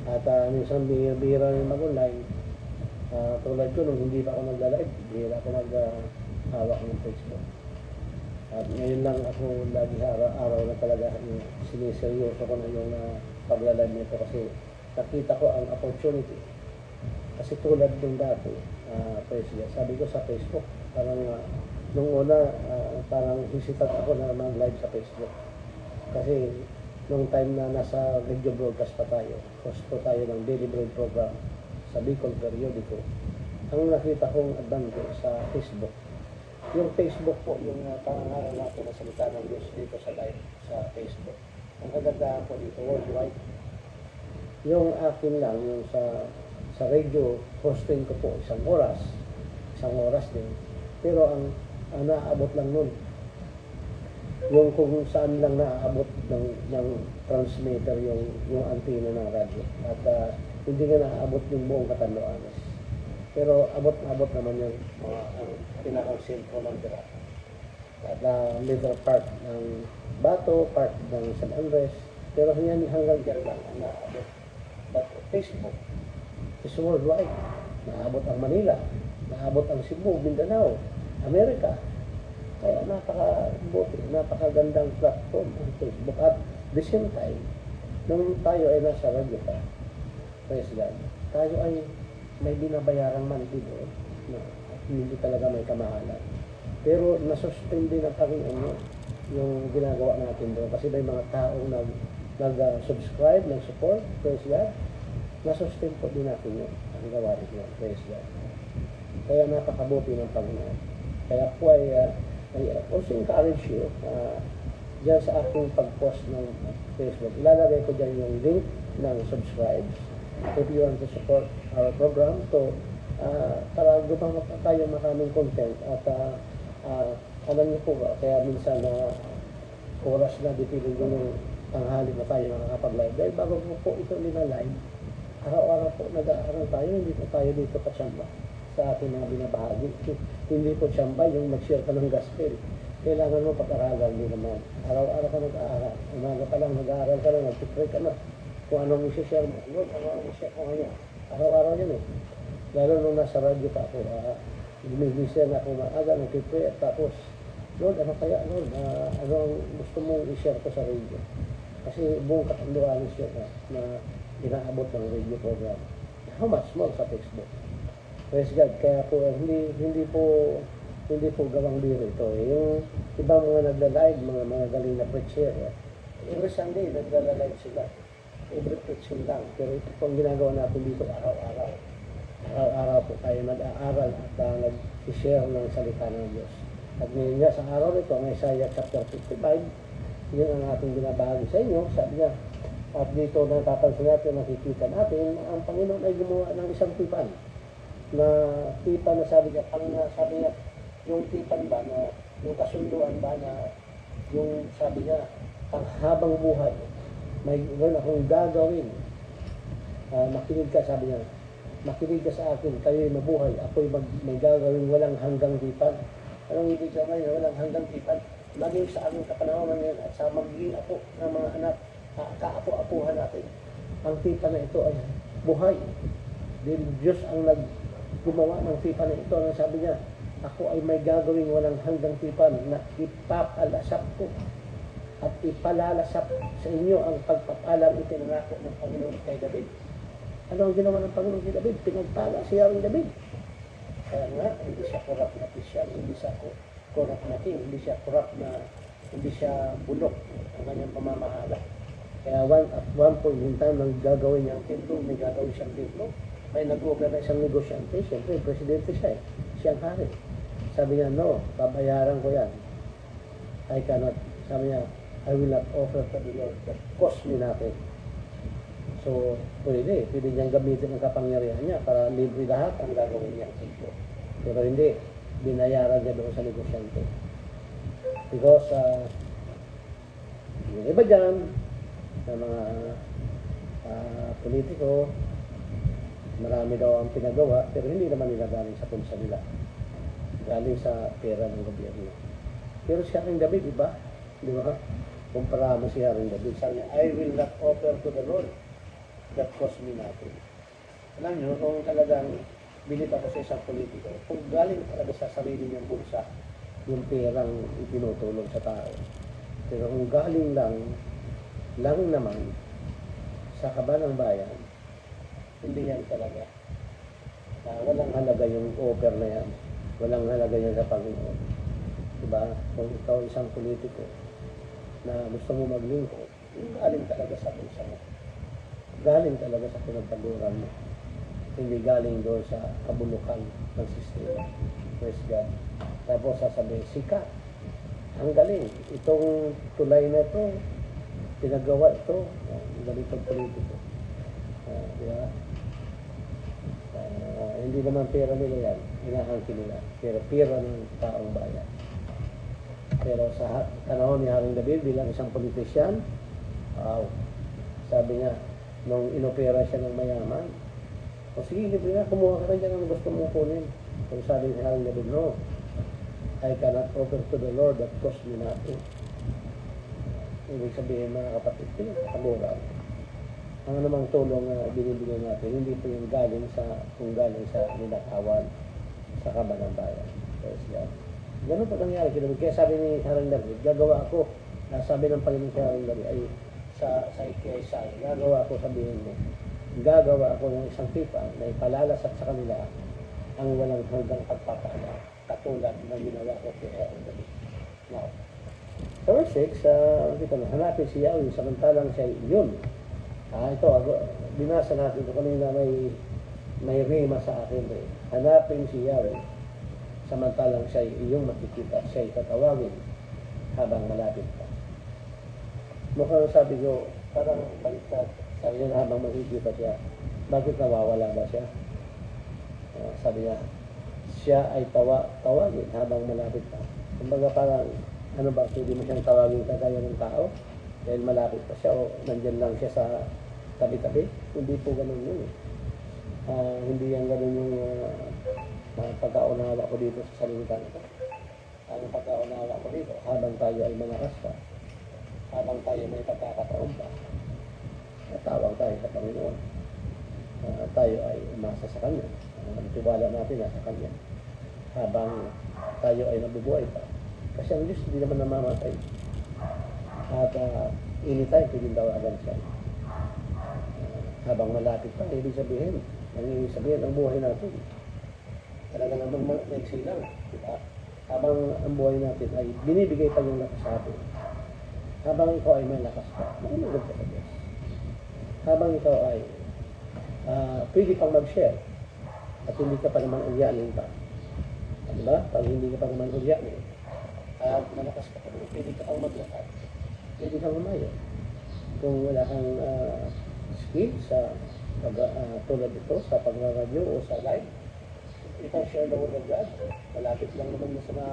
At minsan bihira rin mag-online. Tulad ko nung hindi pa ako nagla-live, bihira ako nag-hawak ng Facebook. At ngayon lang ako lagi araw na talaga yung siniseryoso ko na yung pagla-live nito kasi nakita ko ang opportunity. Kasi tulad nung dati, sabi ko sa Facebook, parang nung una, parang hisitat ako na mag-live sa Facebook. Kasi nung time na nasa radio broadcast pa tayo, host po tayo ng Daily Bread program sa Bicol Periodico, ang nakita kong advantage sa Facebook. Yung Facebook po, yung pangalan natin na salita ng Diyos dito sa live sa Facebook. Ang kagandahan po dito, worldwide. Yung akin lang, yung sa radio, hosting ko po isang oras din. Pero ang naaabot lang nun, yung kung saan lang naaabot ng transmitter yung antenna ng radio. At hindi nga naaabot yung buong Catanduanes. Pero abot naman yung pinakang sentro ng Pirata. At little part ng Bato, part ng San Andres. Pero hanggang dyan lang ang naaabot. But Facebook is worldwide. Naabot ang Manila, naabot ang Cebu, Mindanao, Amerika. Kaya napakagandang platform ang Facebook. At the same time, nung tayo ay nasa radyo pa, praise God, tayo ay may binabayarang monthly doon na hindi talaga may kamahalan. Pero nasustain din ang Panginoon yung ginagawa natin doon. Kasi may mga taong nag-subscribe, nag-support, praise God. Nasustain po din natin yun, ang gawain yun, praise God. Kaya napakabuti ng Panginoon. Kaya po I also encourage you, dyan sa aking pag-post ng Facebook, ilalagay ko dyan yung link ng subscribe if you want to support our program. So, para gumawa pa tayo maraming content at alam niyo po ba, kaya minsan oras na dipilin ko ng tanghali na tayo nakakapag-live. Dahil bago po ito nila-live, araw-araw po nag-aaral tayo, hindi po tayo dito katsamba sa ating mga binabahagi. Hindi po tsamba yung mag-share ka ng gospel. Kailangan mo pag-aralan din naman. Araw-araw ka nag-aaral. Umaga pa lang nag-aaral ka na, nag-pray ka na. Kung anong isi-share mo, Lord, ano ang isi-share ko ngayon? Araw-araw yun eh. Lalo nung nasa radyo pa ako, gumigising na ako maaga, nag-pray at tapos, Lord, ano kaya, Lord, ano ang gusto mong i-share ko sa radio? Kasi buong Catanduanes yun na inaabot ng radio program. How much more sa Facebook? Praise God. Kaya po, hindi po gawang biro ito. Yung ibang mga nagla-live, mga galing na preacher, every Sunday, nagla-live sila. Every preaching lang. Pero ito po ang ginagawa natin dito araw-araw. Araw-araw po tayo nag-aaral at nag-share ng salita ng Diyos. At ngayon nga sa araw nito, ang Isaiah chapter 55, yun ang ating binabahagi sa inyo. Sabi niya, at dito napapansin natin, nakikita natin, ang Panginoon ay gumawa ng isang tipan. Na tipan na sabi niya, yung tipan ba na, yung kasunduan ba na, yung sabi niya, ang habang buhay, may akong gagawin. Makinig ka, sabi niya, makinig ka sa akin, kayo'y mabuhay, ako'y may gagawin walang hanggang tipan. Anong ibig sabihin, walang hanggang tipan? Maging sa aming kapanahonan ngayon at sa magiging apo ng mga anak, kaapo-apuhan natin. Ang tipan na ito ay buhay. Dahil Diyos ang gumawa ng tipan na ito. Ang sabi niya, ako ay may gagawin walang hanggang tipan na ipapalasap ko at ipalalasap sa inyo ang pagpapalang itinangako ng Panginoon kay David. Ano ang ginawa ng Panginoon kay David? Pinagpala siya rin David. Kaya nga, hindi siya corrupt na official, hindi siya corrupt na king, hindi siya bulok ang kanyang pamamahala. Kaya at one point in time, nang gagawin niya ang templo, may gagawin siyang templo. may nag-offer na isang negosyante, siyempre, presidente siya eh. Siya ang hari. Sabi niya, no, babayaran ko yan. I cannot, sabi niya, I will not offer to the Lord that cost me nothing. So, pwede niyang gamitin ang kapangyarihan niya para libre lahat ang gagawin niya. Pero hindi, binayaran niya doon sa negosyante. Because, yung iba dyan, sa mga politiko, marami daw ang pinagawa, pero hindi naman nila galing sa punsa nila. Galing sa pera ng gobyerno. Pero si Haring David, iba? Di ba? Kumpara mo si Haring David. Sabi niya, I will not offer to the Lord that cost me nothing. Alam niyo, kung talagang bilib ako sa isang politiko, kung galing talaga sa sarili niyang bulsa, yung perang itinutulong sa tao. Pero kung galing lang naman sa kaban ng bayan, hindi yan talaga. Walang halaga yung offer na yan. Walang halaga yan sa Panginoon. Diba? Kung ikaw isang politiko na gusto mo maglingkod, galing talaga sa bulsa mo. Galing talaga sa pinagpaguran mo. Hindi galing doon sa kabulukan ng sistema. Praise God. Tapos sasabihin, sikat. Ang galing. Itong tulay na ito, pinagawa ito, ganitong politiko. Diba? Hindi naman pera nila yan, hinahangkin nila. Pero pera ng taong bayan. Pero sa panahon ni Haring David bilang isang politisyan, sabi niya, nung inopera siya ng mayaman, o sige, libre na, kumuha ka na dyan ang gusto mong kunin. Kung sabi ni Haring David, no, I cannot offer to the Lord that cost me nothing. Ibig sabihin mga kapatid, pinagkakamura. Ang anumang tulong na binibigyan natin, hindi po yung galing sa ninakawan sa kaban ng bayan. Praise God. Ganun po nangyari kay David. Kaya sabi ni Haring David, gagawa ako, sabi ng Panginoon sa Haring David, ay sa Isaiah, gagawa ako, sabihin mo, gagawa ako ng isang pipa na ipalalasat sa kanila ang walang hanggang pagpapala, katulad ng ginawa ko kay Haring David. Now, sa verse 6, hanapin si Yahweh, samantalang siya yun. Ito, binasa natin ito kanina, may rima sa akin. Hanapin si Yahweh, samantalang siya iyong makikita, siya tatawagin habang malapit pa. Mukhang sabi ko, parang baliktad. Sabi niya habang makikita siya, bakit nawawala ba siya? Sabi niya, siya ay tawagin habang malapit pa. Kumbaga parang, ano ba, hindi mo siyang tawagin kagaya ng tao? Dahil malapit pa siya o nandyan lang siya sa tabi-tabi. Hindi po ganun yun. Hindi yan ganun yung pagkaunawa ko dito sa salita nito. Ang pagkaunawa ko dito, habang tayo ay malakas pa, habang tayo may pagkakataon pa, natawag tayo sa Panginoon. Tayo ay umasa sa Kanya. Ang tiwala natin nasa Kanya. Habang tayo ay nabubuhay pa. Kasi ang Diyos hindi naman namamatay. At anytime, pwedeng tawagan siya. Habang malapit pa, ibig sabihin, ang buhay natin. Talaga namang nagsilang. Diba? Habang ang buhay natin ay binibigay pa yung lakas sa atin. Habang ikaw ay may lakas pa, makinig ka sa Diyos. Habang ikaw ay pwede pang mag-share at hindi ka pa naman ulyanin pa. Diba? Pag hindi ka pa naman ulyanin, at malakas ka pa, pwede ka pang maglakad. Pwede kang umayo. Kung wala kang skill sa tulad ito, sa pag-radio o sa live, ikaw share the word of God. Malapit lang naman mo sa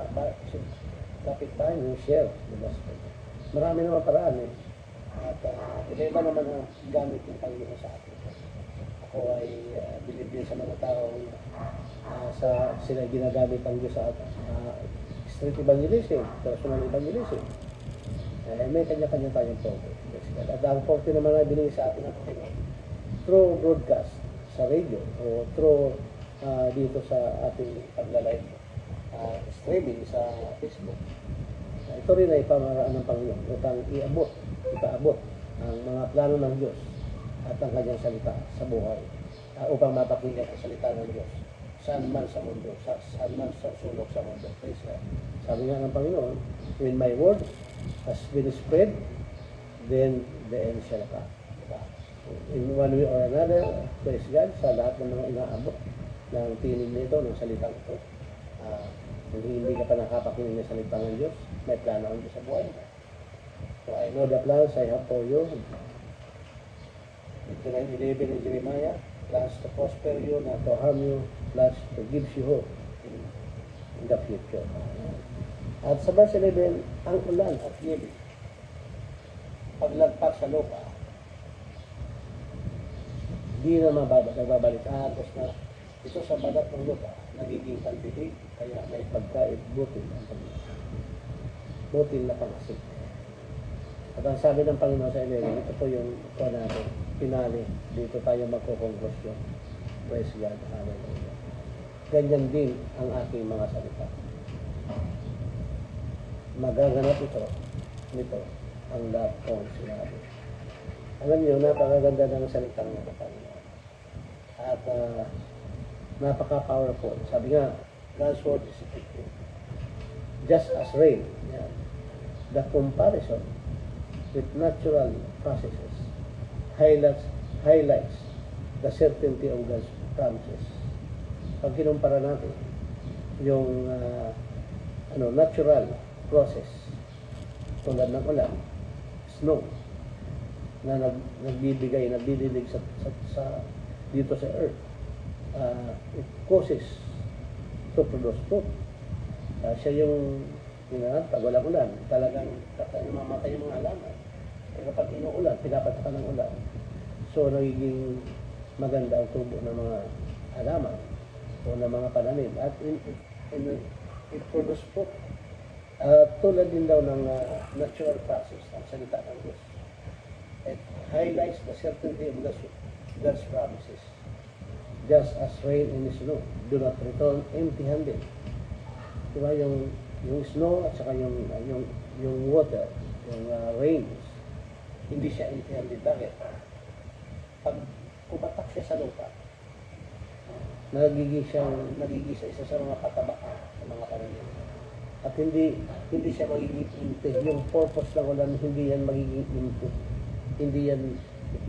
kapit tayo yung share. Diba? Marami naman paraan eh. At iba naman ang gamit ng Panginoon sa atin. Ako ay believe din sa mga tao sila ginagamit ang Diyos sa street evangelism, personal evangelism. May kanya-kanya tayong photo. At ang photo naman ay binigay sa atin ng Panginoon through broadcast sa radio o through dito sa ating pagla-live streaming sa Facebook. Ito rin ay pamaraan ng Panginoon upang ipaabot ang mga plano ng Diyos at ang kanyang salita sa buhay upang mapakinggan ang salita ng Diyos saan man sa mundo, saan man sa sulok sa mundo. Sabi nga ng Panginoon, when my word has been spread, then the end shall come. Diba? in one way or another, praise God, sa lahat ng mga inaabot ng tinig nito, ng salitang ito. Kung hindi ka pa nakapakinig ng salita ng Diyos, may plano ang Diyos sa buhay mo. So I know the plans I have for you. 29:11 in Jeremiah, plans to prosper you, not to harm you, plans to give you hope in the future. At sa verse 11, ang ulan at niyebe, paglagpas sa lupa, di na nagbabalik. Tapos na ito sa balat ng lupa, nagiging pantitig, kaya may pagkait butil ang Panginoon. Butil na pangasik. At ang sabi ng Panginoon sa Elena, ito po yung ito natin, pinali, dito tayo magkukongresyon. Praise God, hallelujah. Ganyan din ang aking mga salita. Magaganap nito, ang lahat kong sinabi. Alam niyo, napakaganda ng salitang ng Panginoon. At napaka-powerful. Sabi nga, God's word is effective. Just as rain, yeah. The comparison with natural processes highlights the certainty of God's promises. Pag kinumpara natin yung natural process tulad ng ulan, snow, na nagdidilig sa dito sa earth, it causes to produce fruit. Siya yung pag walang ulan, talagang mamatay yung mga halaman. Kapag inuulan, pinapatakan ng ulan. So, nagiging maganda ang tubo ng mga halaman o ng mga pananim. At it produce fruit. Tulad din daw ng natural process, ang salita ng Diyos. It highlights the certainty of God's promises. Just as rain and snow do not return empty-handed. Diba yung snow at saka yung water, yung rains, hindi siya empty-handed. Bakit? Pag kumatak siya sa lupa, nagiging isa sa mga pataba sa mga pananim. At hindi siya magiging empty. Yung purpose ng ulan, hindi yan magiging empty. Hindi yan,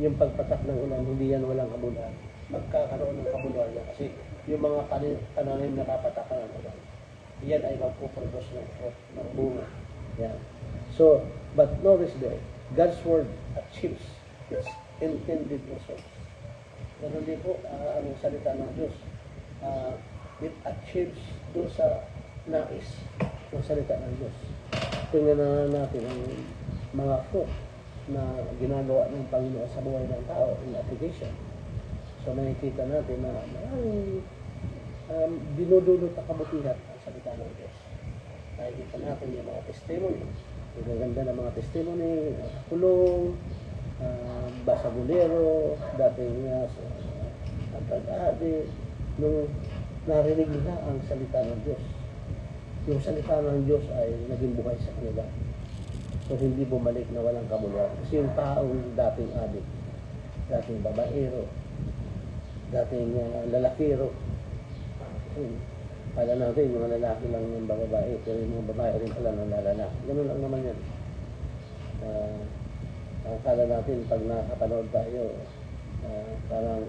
yung pagpatak ng ulan, hindi yan walang kabuluhan. Magkakaroon ng kabuluhan yan. Kasi yung mga pananim na papatakan ng ulan, yan ay magpuproduce ng fruit, ng bunga. Yan. So, but notice there, God's word achieves its intended results. Ganun din po, ang salita ng Diyos. It achieves doon sa nais ng salita ng Diyos. Tingnan na natin ang mga fruit na ginagawa ng Panginoon sa buhay ng tao in application. So makikita natin na maraming dinudulot na kabutihan ang salita ng Diyos. Nakikita natin yung mga testimony. Yung ganda ng mga testimony, kulong, basagulero, dating pag-adi, nung narinig nila ang salita ng Diyos. Yung salita ng Diyos ay naging buhay sa kanila. So hindi bumalik na walang kabuluhan. Kasi yung taong dating adik, dating babaero, dating lalakiro, pala natin, mga lalaki lang ng babae, pero yung mga babae rin pala ng lalaki. Ganun lang naman yan. Akala natin, pag nakapanood tayo, parang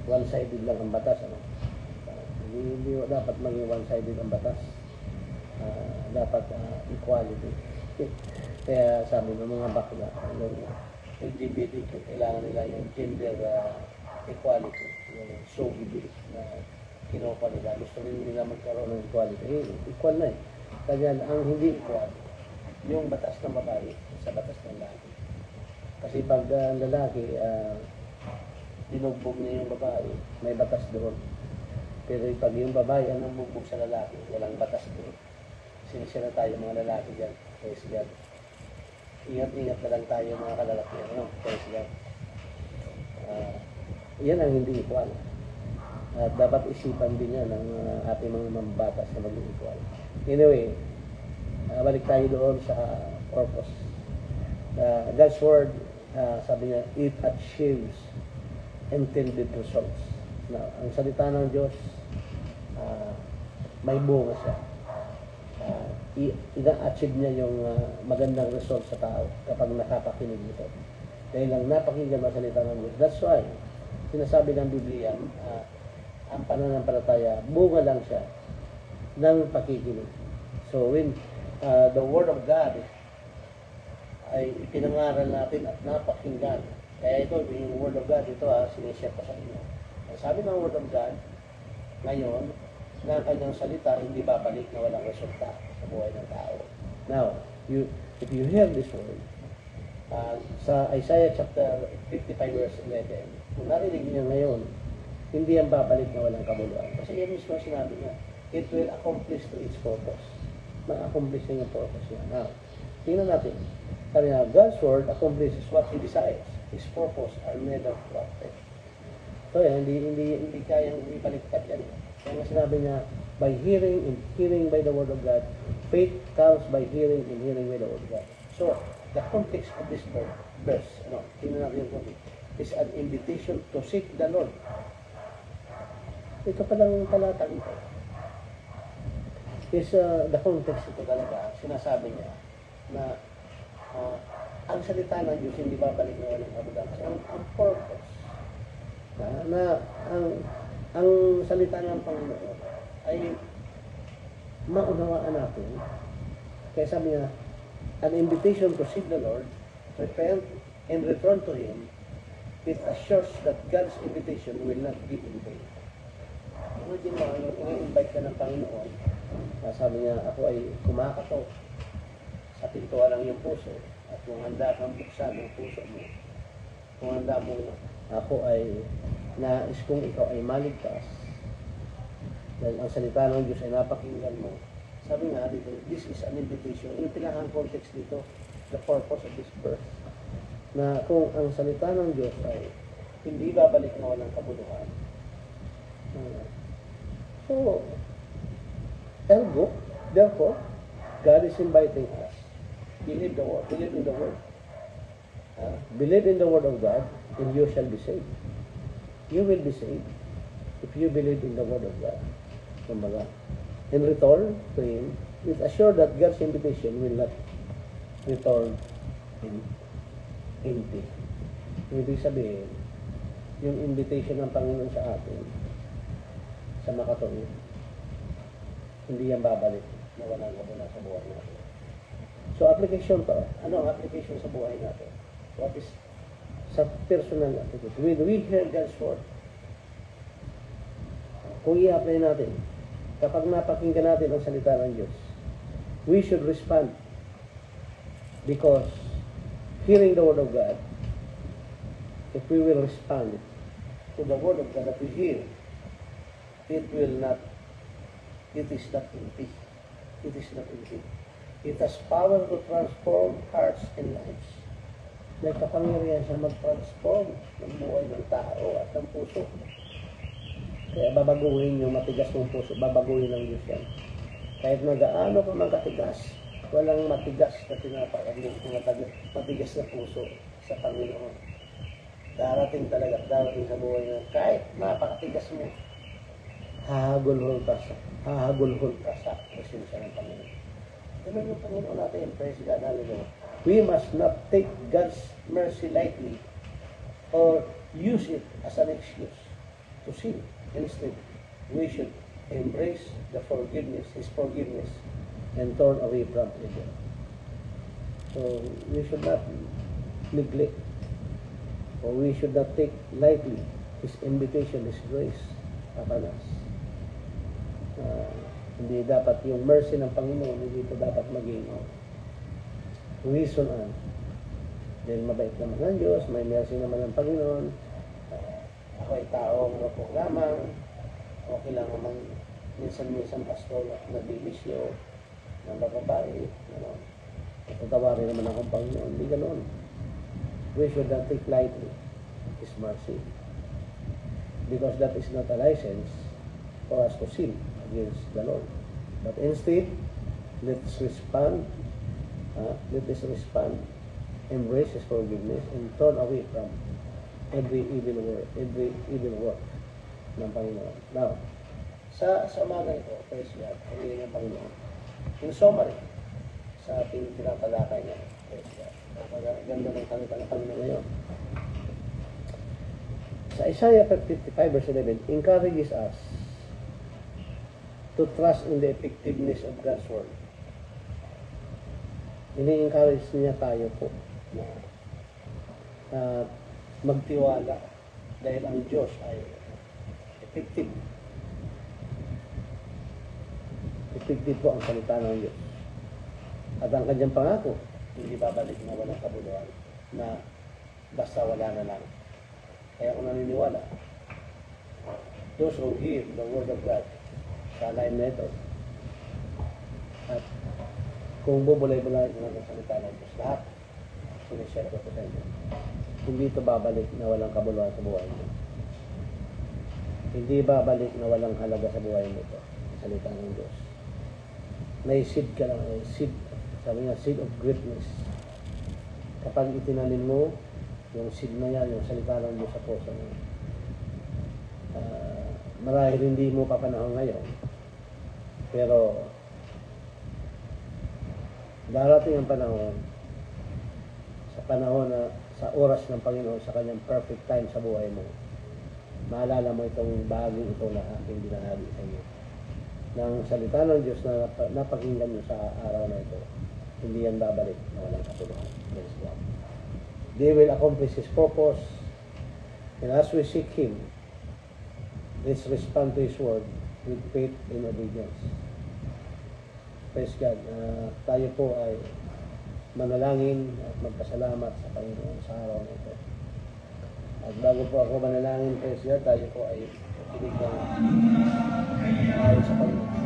one-sided lang ang batas. Hindi dapat maging one-sided ang batas. Dapat equality. Kaya sabi ng mga bakla, LGBT, kailangan nila yung gender equality, yung sogi bill na kinuha nila. Gusto rin nila magkaroon ng equality. Equal na eh. Kaya ang hindi equal, yung batas ng babae sa batas ng lalaki. Kasi pag ang lalaki, dinugbog niya yung babae, may batas doon. Pero pag yung babae ang namugbog sa lalaki, walang batas doon. Sinisira tayo mga lalaki dyan. Praise God. Ingat-ingat na lang tayo mga kalalaki. Praise God. Yan ang hindi equal. At dapat isipan din yan ng ating mga mambatas na maging equal. Anyway, balik tayo doon sa purpose. God's word, sabi niya, it achieves intended results. Now, ang salita ng Diyos, may bunga siya. Ina-achieve niya yung magandang result sa tao kapag nakapakinig nito. Dahil lang napakinggan ang salita ng Diyos. That's why, sinasabi ng Biblia, ang pananampalataya, bunga lang siya ng pakikinig. So when the Word of God ay ipinangaral natin at napakinggan, kaya ito, yung Word of God, ito sinishare ko sa inyo. Ang sabi ng Word of God, ngayon, na ang kanyang salita hindi babalik na walang resulta sa buhay ng tao. Now, if you hear this word, sa Isaiah chapter 55 verse 11, kung narinig niyo ngayon, hindi yan babalik na walang kabuluhan. Kasi yan mismo sinabi niya, it will accomplish to its purpose. Ma-accomplish niya yung purpose niya. Now, tingnan natin. Sabi nga, God's word accomplishes what He desires. His purpose are made of perfect. So yan, hindi kayang ipaliktad yan. Kaya nga sinabi niya, by hearing and hearing by the word of God, faith comes by hearing and hearing by the word of God. So, the context of this verse, tingnan natin yung context, is an invitation to seek the Lord. Ito palang talata ito. Is the context ito talaga, sinasabi niya na ang salita ng Diyos hindi babalik na walang kabuluhan. Kasi ang purpose na ang salita ng Panginoon ay maunawaan natin. Kaya sabi niya, an invitation to seek the Lord, repent, and return to Him, it assures that God's invitation will not be in vain. Imagine mo, i-invite ka ng Panginoon, sabi niya, ako ay kumakatok sa pintuan ng iyong puso, at kung handa kang buksan ang puso mo, kung handa mo, ako ay nais kung ikaw ay maligtas, dahil ang salita ng Diyos ay napakinggan mo. Sabi nga dito, this is an invitation. Yung pinakang context dito, the purpose of this verse, na kung ang salita ng Diyos ay hindi babalik na walang kabuluhan. So, ergo, therefore, God is inviting us. Believe the word. Believe in the word. Believe in the word of God, and you shall be saved. You will be saved if you believe in the word of God. Kumbaga, in return to Him, it's assured that God's invitation will not return in empty. Ibig sabihin, yung invitation ng Panginoon sa atin, sa makatuwid, hindi yan babalik na walang kabuluhan sa buhay natin. So, application to. Ano ang application sa buhay natin? What is sa personal application? When we hear God's word, kung i-apply natin, kapag napakinggan natin ang salita ng Diyos, we should respond because hearing the word of God, if we will respond to the word of God that we hear, it is not empty. It is not empty. It has power to transform hearts and lives. May kapangyarihan siya mag-transform ng buhay ng tao at ng puso. Kaya babaguhin yung matigas ng puso, babaguhin ng Diyos yan. Kahit nagaano pa magkatigas, walang matigas na tinapakagin, matigas na puso sa Panginoon. Darating sa buhay na kahit napakatigas mo, hahagulhol ka sa presensya ng Panginoon. Ganun yung Panginoon natin, praise God, hallelujah. We must not take God's mercy lightly or use it as an excuse to sin. Instead, we should embrace His forgiveness, and turn away from evil. So, we should not neglect, or we should not take lightly His invitation, His grace upon us. Hindi dapat yung mercy ng Panginoon, hindi ito dapat maging reason on. Dahil mabait naman ng Diyos, may mercy naman ng Panginoon, ako ay taong lamang, okay lang naman minsan pastor na dilisyo, na bababae, tatawarin naman akong Panginoon. Hindi ganoon. We should not take lightly His mercy, because that is not a license for us to sin against the Lord. But instead, let's respond, embrace His forgiveness, and turn away from every evil work ng Panginoon. Now, sa umaga ito, praise God, pagiging ng Panginoon, in summary, sa ating tinatalakay niya, Ganda ng salita ng Panginoon ngayon. Sa Isaiah 55 verse 11, encourages us to trust in the effectiveness of God's word. Ini-encourage niya tayo po na magtiwala dahil ang Diyos ay effective. Effective po ang salita ng Diyos. At ang kanyang pangako, hindi babalik na walang kabuluhan, na basta wala na lang. Kaya kung naniniwala, those who hear the word of God sa line na ito, at kung bubulay-bulay ng salita ng Diyos, lahat sinishare ko sa inyo. Hindi ito babalik na walang kabuluhan sa buhay mo. Hindi babalik na walang halaga sa buhay mo ito, salita ng Diyos. May seed ka lang, seed, sabi nga, seed of greatness. Kapag itinanim mo, yung seed na yan, yung salita ng Diyos sa puso mo, marahil hindi mo papanahon ngayon, pero darating ang panahon, sa panahon na, sa oras ng Panginoon, sa kanyang perfect time sa buhay mo, maalala mo itong baging ito na aking binahagi sa iyo. Ng salita ng Diyos na napakinggan nyo sa araw na ito, hindi yan babalik na walang katulungan. Praise God. They will accomplish His purpose, and as we seek Him, let's respond to His word with faith and obedience. Praise God. Tayo po ay manalangin at magpasalamat sa Panginoon sa araw na ito. At bago po ako manalangin, praise God, tayo po ay kinig ng ayon sa Panginoon.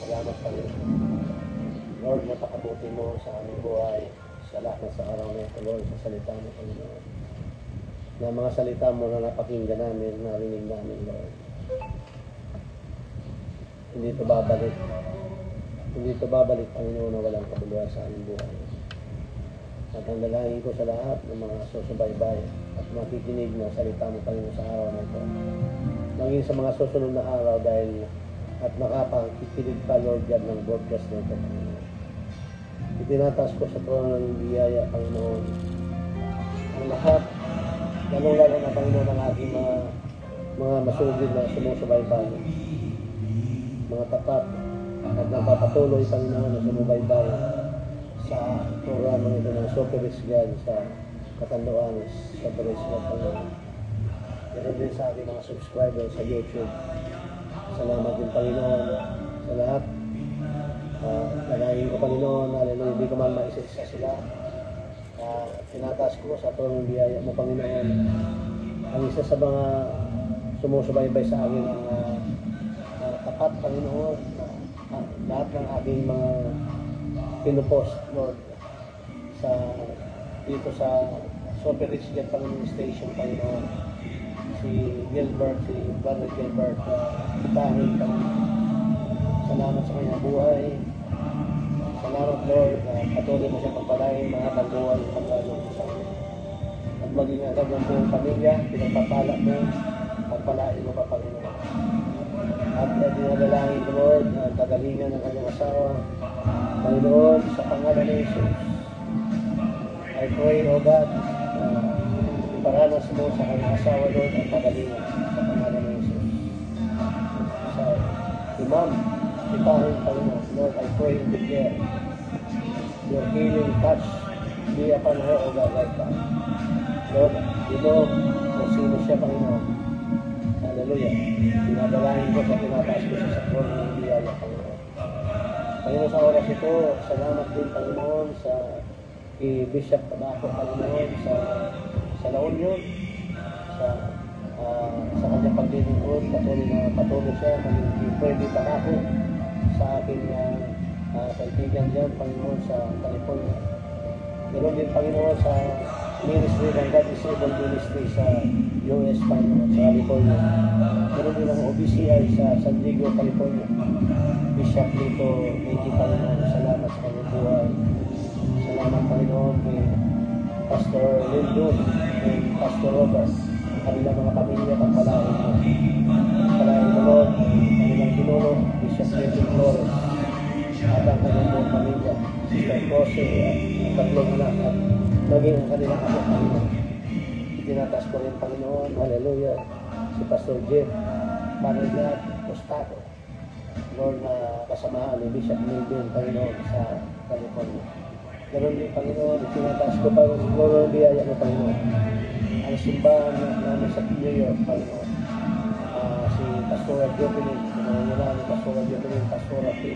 Salamat Panginoon. Lord, napakabuti mo sa aming buhay, sa lahat na sa araw na ito, Lord, sa salita mo, Panginoon. Na mga salita mo na napakinggan namin, narinig namin, Lord. Hindi ito babalik. Hindi ito babalik, Panginoon, na walang kabuluhan sa aming buhay. At ang dalangin ko sa lahat ng mga susubaybay at makikinig ng salita mo, Panginoon, sa araw na ito. Maging sa mga susunod na araw dahil at makapakikinig pa, Lord God, ng broadcast na ito, Panginoon. Itinataas ko sa trono ng biyaya, Panginoon, ang lahat, lalong-lalo na, Panginoon, ang aking mga masugid na sumusubaybay, mga tapat, at napapatuloy, Panginoon, na sumubaybay sa programa ito ng Soperis God sa Catanduanes, Soperis God, Panginoon. Ito din sa aking mga subscribers sa YouTube. Salamat din, Panginoon, sa lahat. Nalahin ko, Panginoon, hallelujah, hindi ko man maisisa sila. Tinataas ko sa tulong biyaya mo, Panginoon. Ang isa sa mga sumusubaybay sa akin ang tapat, Panginoon, lahat ng aking mga pinupost, Lord, dito sa Super Rich Get Panginoon Station, Panginoon. Si Gilbert, si Brother Gilbert, itahin, Panginoon. Salamat sa kanyang buhay. Salamat, Lord, na patuloy mo siya pagpalain, mga tangguhan, paglalong sa kanya. At maging ang kanyang buong pamilya, pinagpapala mo, pagpalain mo pa, Panginoon. At dinadalangin ko, Lord, na kagalingan ng kanyang asawa, Panginoon, sa pangalan ng Jesus. I pray, O God, iparanas mo sa kanyang asawa, Lord, ang kagalingan sa pangalan ng Jesus. Sa Imam, itahin, Panginoon, Lord, I pray and declare your healing touch be upon her, O God, right now. Lord, you know kung sino siya, Panginoon. Hallelujah. Dinadalangin ko sa tinataas ko sa trono ng biyaya, Panginoon. Panginoon, sa oras ito, salamat din, Panginoon, sa Bishop Tabaco, Panginoon, sa La Union, sa kanyang paglilingkod, patuloy siya, maging pwede Tabaco, sa aking kaibigan dyan, Panginoon, sa California. Meron din, Panginoon, sa ministry ng God is Able Ministry sa US, Panginoon, sa California. Meron din ang OBCI sa San Diego, California. Bishop Lito, Niki, Panginoon, salamat sa kanyang buhay. Salamat, Panginoon, kay Pastor Lindon and Pastor Robert, kanilang mga pamilya, pagpalain mo. Pagpalain mo, Lord, kanilang pinuno, Bishop Lindon Flores, at ang kanilang buong pamilya, Sister Jose, at ang tatlong anak, at maging ang kanilang anak, Panginoon. Tinataas ko rin, Panginoon, hallelujah, si Pastor Jim, Managlat, Costato, Lord, na kasamahan ni Bishop Lindon, Panginoon, sa California. Ganon din, Panginoon, tinataas ko, Panginoon, Lord, biyaya mo, Panginoon. Ang simbahan namin sa New York, Panginoon. Si Pastor Jocelyn, mga namin, Pastor Jocelyn, Pastor Rafi.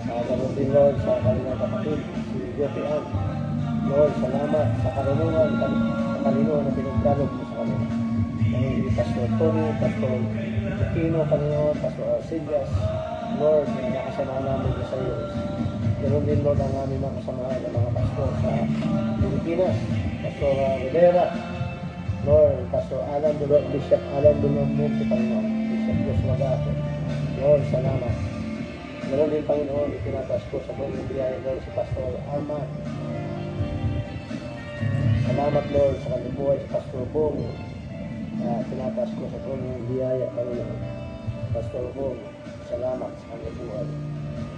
Ganon din, Lord, sa kanilang kapatid, si Jocelyn. Lord, salamat sa karunungan, sa kalinoan na pinagdalog mo sa kanila. Ganon din, Pastor Tony, Pastor Aquino, Panginoon, Pastor Arcelias. Lord, nakasama namin sa iyo. Ganon din, Lord, ang aming mga kasamahan ng mga pastor sa Pilipinas. Pastor Rivera, Lord, Pastor Alan, Bishop Alan Dumamunti, Panginoon, Bishop Joshua Gato. Lord, salamat. Ganon din, Panginoon, itinataas ko sa buong biyaya, Lord, si Pastor Arman. Salamat, Lord, sa kanyang buhay, si Pastor Bong. Tinataas ko sa buong biyaya, Panginoon. Pastor Bong, salamat sa kanyang buhay.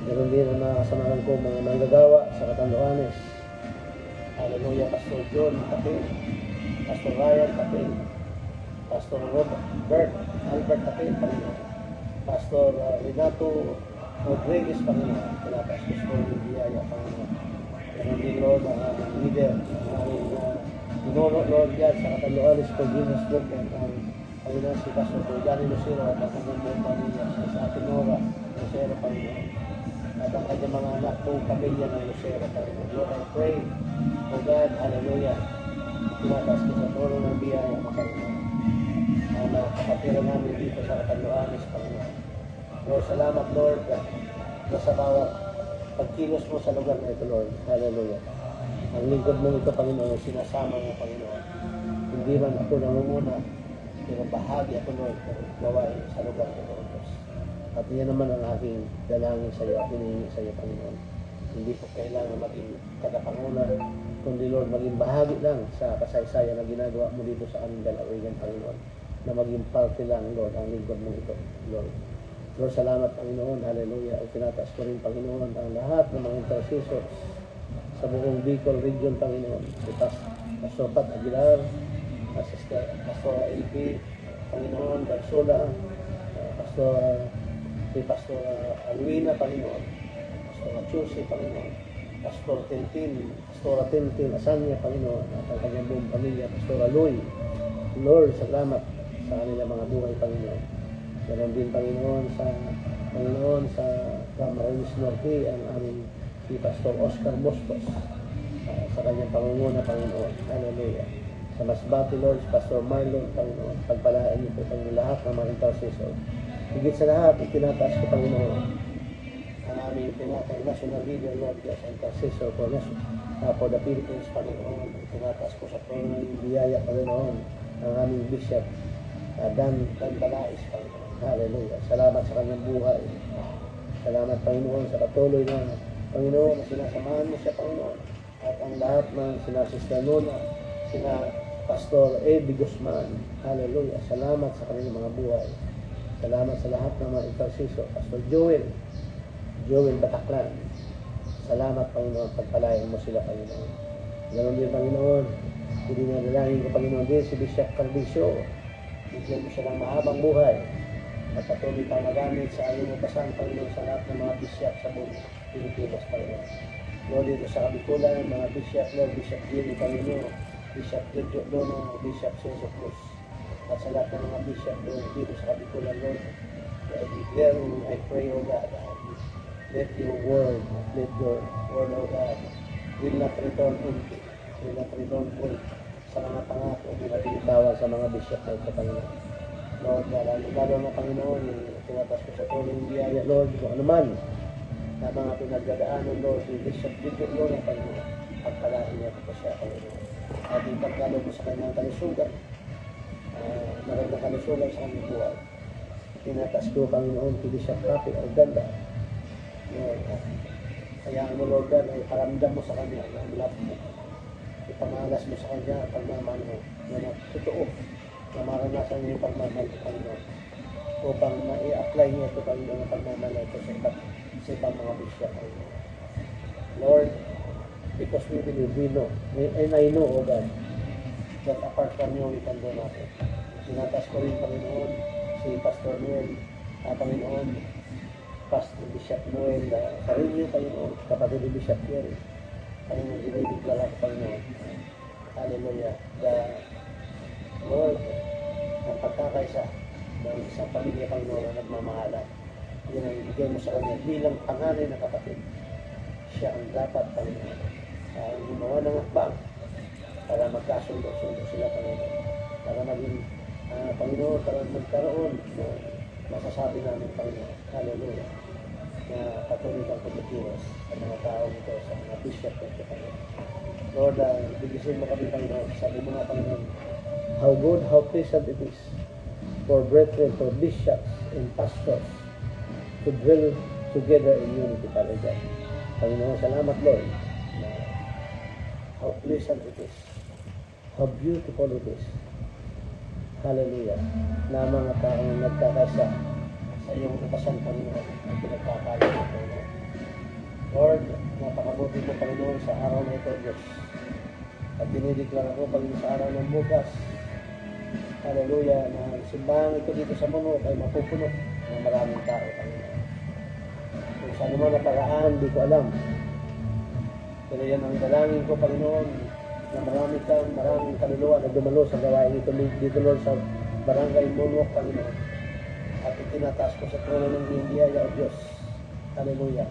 Ganon din ang mga kasamahan ko, mga manggagawa sa Catanduanes. Hallelujah, Pastor John Tapil, Pastor Ryan Tapil, Pastor Albert Tapil, Panginoon. Pastor Renato Rodriguez, Panginoon. Tinataas ko sa buong biyaya, Panginoon. Ganon din, Lord, ang aming leader, ang aming pinuno, Lord, yan, sa Catanduanes, for Jesus Lord, and ang Panginoon, si Pastor Gianni Lucero, at ang kanyang buong pamilya, sa ating Nora Lucero, Panginoon. At ang kanyang mga anak kong pamilya ng Lucero, Panginoon. Lord, I pray, O God, hallelujah, tinataas ko sa trono ng biyaya, Panginoon. Ang mga kapatira namin dito sa Catanduanes, Panginoon. Lord, salamat, Lord, na sa bawat pagkilos mo sa lugar na ito, Lord. Hallelujah. Ang lingkod mo ito, Panginoon, sinasama mo, Panginoon. Hindi man ako nangunguna, pero bahagi ako, Lord, ng gawain sa lugar na ito, Diyos. At yan naman ang aking dalangin sa iyo, hinihingi sa iyo, Panginoon. Hindi ko kailangan maging tagapanguna, kundi, Lord, maging bahagi lang sa kasaysayan na ginagawa mo dito sa aming dalawigan, Panginoon. Na maging parte lang, Lord, ang lingkod mo ito, Lord. Lord, salamat, Panginoon. Hallelujah. At tinataas ko rin, Panginoon, ang lahat ng mga intercessors sa buong Bicol region, Panginoon. Si Pastor Pat Aguilar, Pastor AP, Panginoon, Garsula, si Pastor Alwina, Panginoon, Pastor Achusi, Panginoon, Pastor Tintin, Asanya, Panginoon, at ang kanyang buong pamilya, Pastor Aloy. Lord, salamat sa kanilang mga buhay, Panginoon. Ganon din, Panginoon, sa Camarines Norte, ang aming si Pastor Oscar Bostos, sa kanyang pangunguna, Panginoon. Hallelujah. Sa Masbate, Lord, Pastor Marlon, Panginoon, pagpalaan niyo po, Panginoon, lahat ng mga intercessor. Higit sa lahat, itinataas ko, Panginoon, ang aming national leader, Lord, yes, intercessor for the Philippines, Panginoon. Itinataas ko sa trono ng biyaya, Panginoon, ang aming Bishop, Dan Balais, Panginoon. Hallelujah. Salamat sa kanyang buhay. Salamat, Panginoon, sa patuloy na, Panginoon, na sinasamahan mo siya, Panginoon. At ang lahat ng sinasista Nona, sina Pastor Eddie Guzman. Hallelujah. Salamat sa kanilang mga buhay. Salamat sa lahat ng mga intercessor. Pastor Joel Bataclan. Salamat, Panginoon, pagpalain mo sila, Panginoon. Ganon din, Panginoon. Hindi na dalangin ko, Panginoon, din si Bishop Cardisio. Bigyan mo siya ng mahabang buhay. At patuloy pang magamit sa ayaw mo pasan, Panginoon, sa lahat ng mga bishop sa buong Pilipinas, Panginoon. Lord, dito sa Kabikulan, mga bishop, Lord, Bishop Gili, Panginoon, Bishop Jojo Dono, Bishop Cesar Cruz, at sa lahat ng mga bishop, Lord, dito sa Kabikulan, Lord, I pray, O God, let your word, O God, will not return empty, will not return void sa mga pangako, na tinitawag sa mga bishop na ito, Panginoon. Lord, lalo na, Panginoon, tinatas ko sa tuloy biyaya, Lord, kung ano man, na mga pinagdadaanan, Lord, si Bishop Jojo Dono, Panginoon, pagpalain niya po siya, Panginoon. At ipagkalo po sa kanyang kalusugan, magandang kalusugan sa kanyang buhay. Tinatas ko, Panginoon, si Bishop Papi Alganda. Lord, kayaan mo, Lord God, ay paramdam mo sa kanya ang love mo. Ipamalas mo sa kanya ang pagmamahal mo na totoo na maranasan niya yung pagmamahal ko, Panginoon. Upang ma-i-apply niya ito, Panginoon, ang pagmamahal ito sa ibang mga bishop, Panginoon. Lord, because we believe, we know, and I know, O God, that apart from you, we can do nothing. Sinatas ko rin, Panginoon, si Pastor Noel, Panginoon, Pastor Bishop Noel, sarili, Panginoon, kapatid ni Bishop Pierre, Panginoon, dinidiklara ko, Panginoon. Hallelujah. The Lord, ang pagkakaisa ng isang pamilya, Panginoon, na nagmamahalan, yun ang ibigay mo sa kanya bilang panganay na kapatid. Siya ang dapat, Panginoon, gumawa ng akbang para magkasundo-sundo sila, Panginoon. Para maging, Panginoon, para magkaroon masasabi namin, Panginoon. Hallelujah. Na patuloy kang pagkikilos sa mga tao nito, sa mga bishop nito, Panginoon. Lord, bigisin mo kami, Panginoon. Sabi mo nga, Panginoon, how good, how pleasant it is for brethren, for bishops and pastors to dwell together in unity, Panginoon. Panginoon, salamat, Lord. How pleasant it is. How beautiful it is. Hallelujah. Na mga taong nagkakasa sa iyong upasan, Panginoon, ang pinagpapala mo, Panginoon. Lord, napakabuti mo, Panginoon, sa araw na ito, Diyos. At dinideklara ko, Panginoon, sa araw ng bukas, hallelujah, na simbahan ito dito sa mundo ay mapupuno ng maraming tao, Panginoon. Kung saan naman naparaan, di ko alam. Pero yan ang dalangin ko, Panginoon, na maraming kaluluwa na dumalo sa gawain ito dito, Lord, sa Barangay Munok, Panginoon. At itinataas ko sa trono ng biyaya, O Diyos. Hallelujah.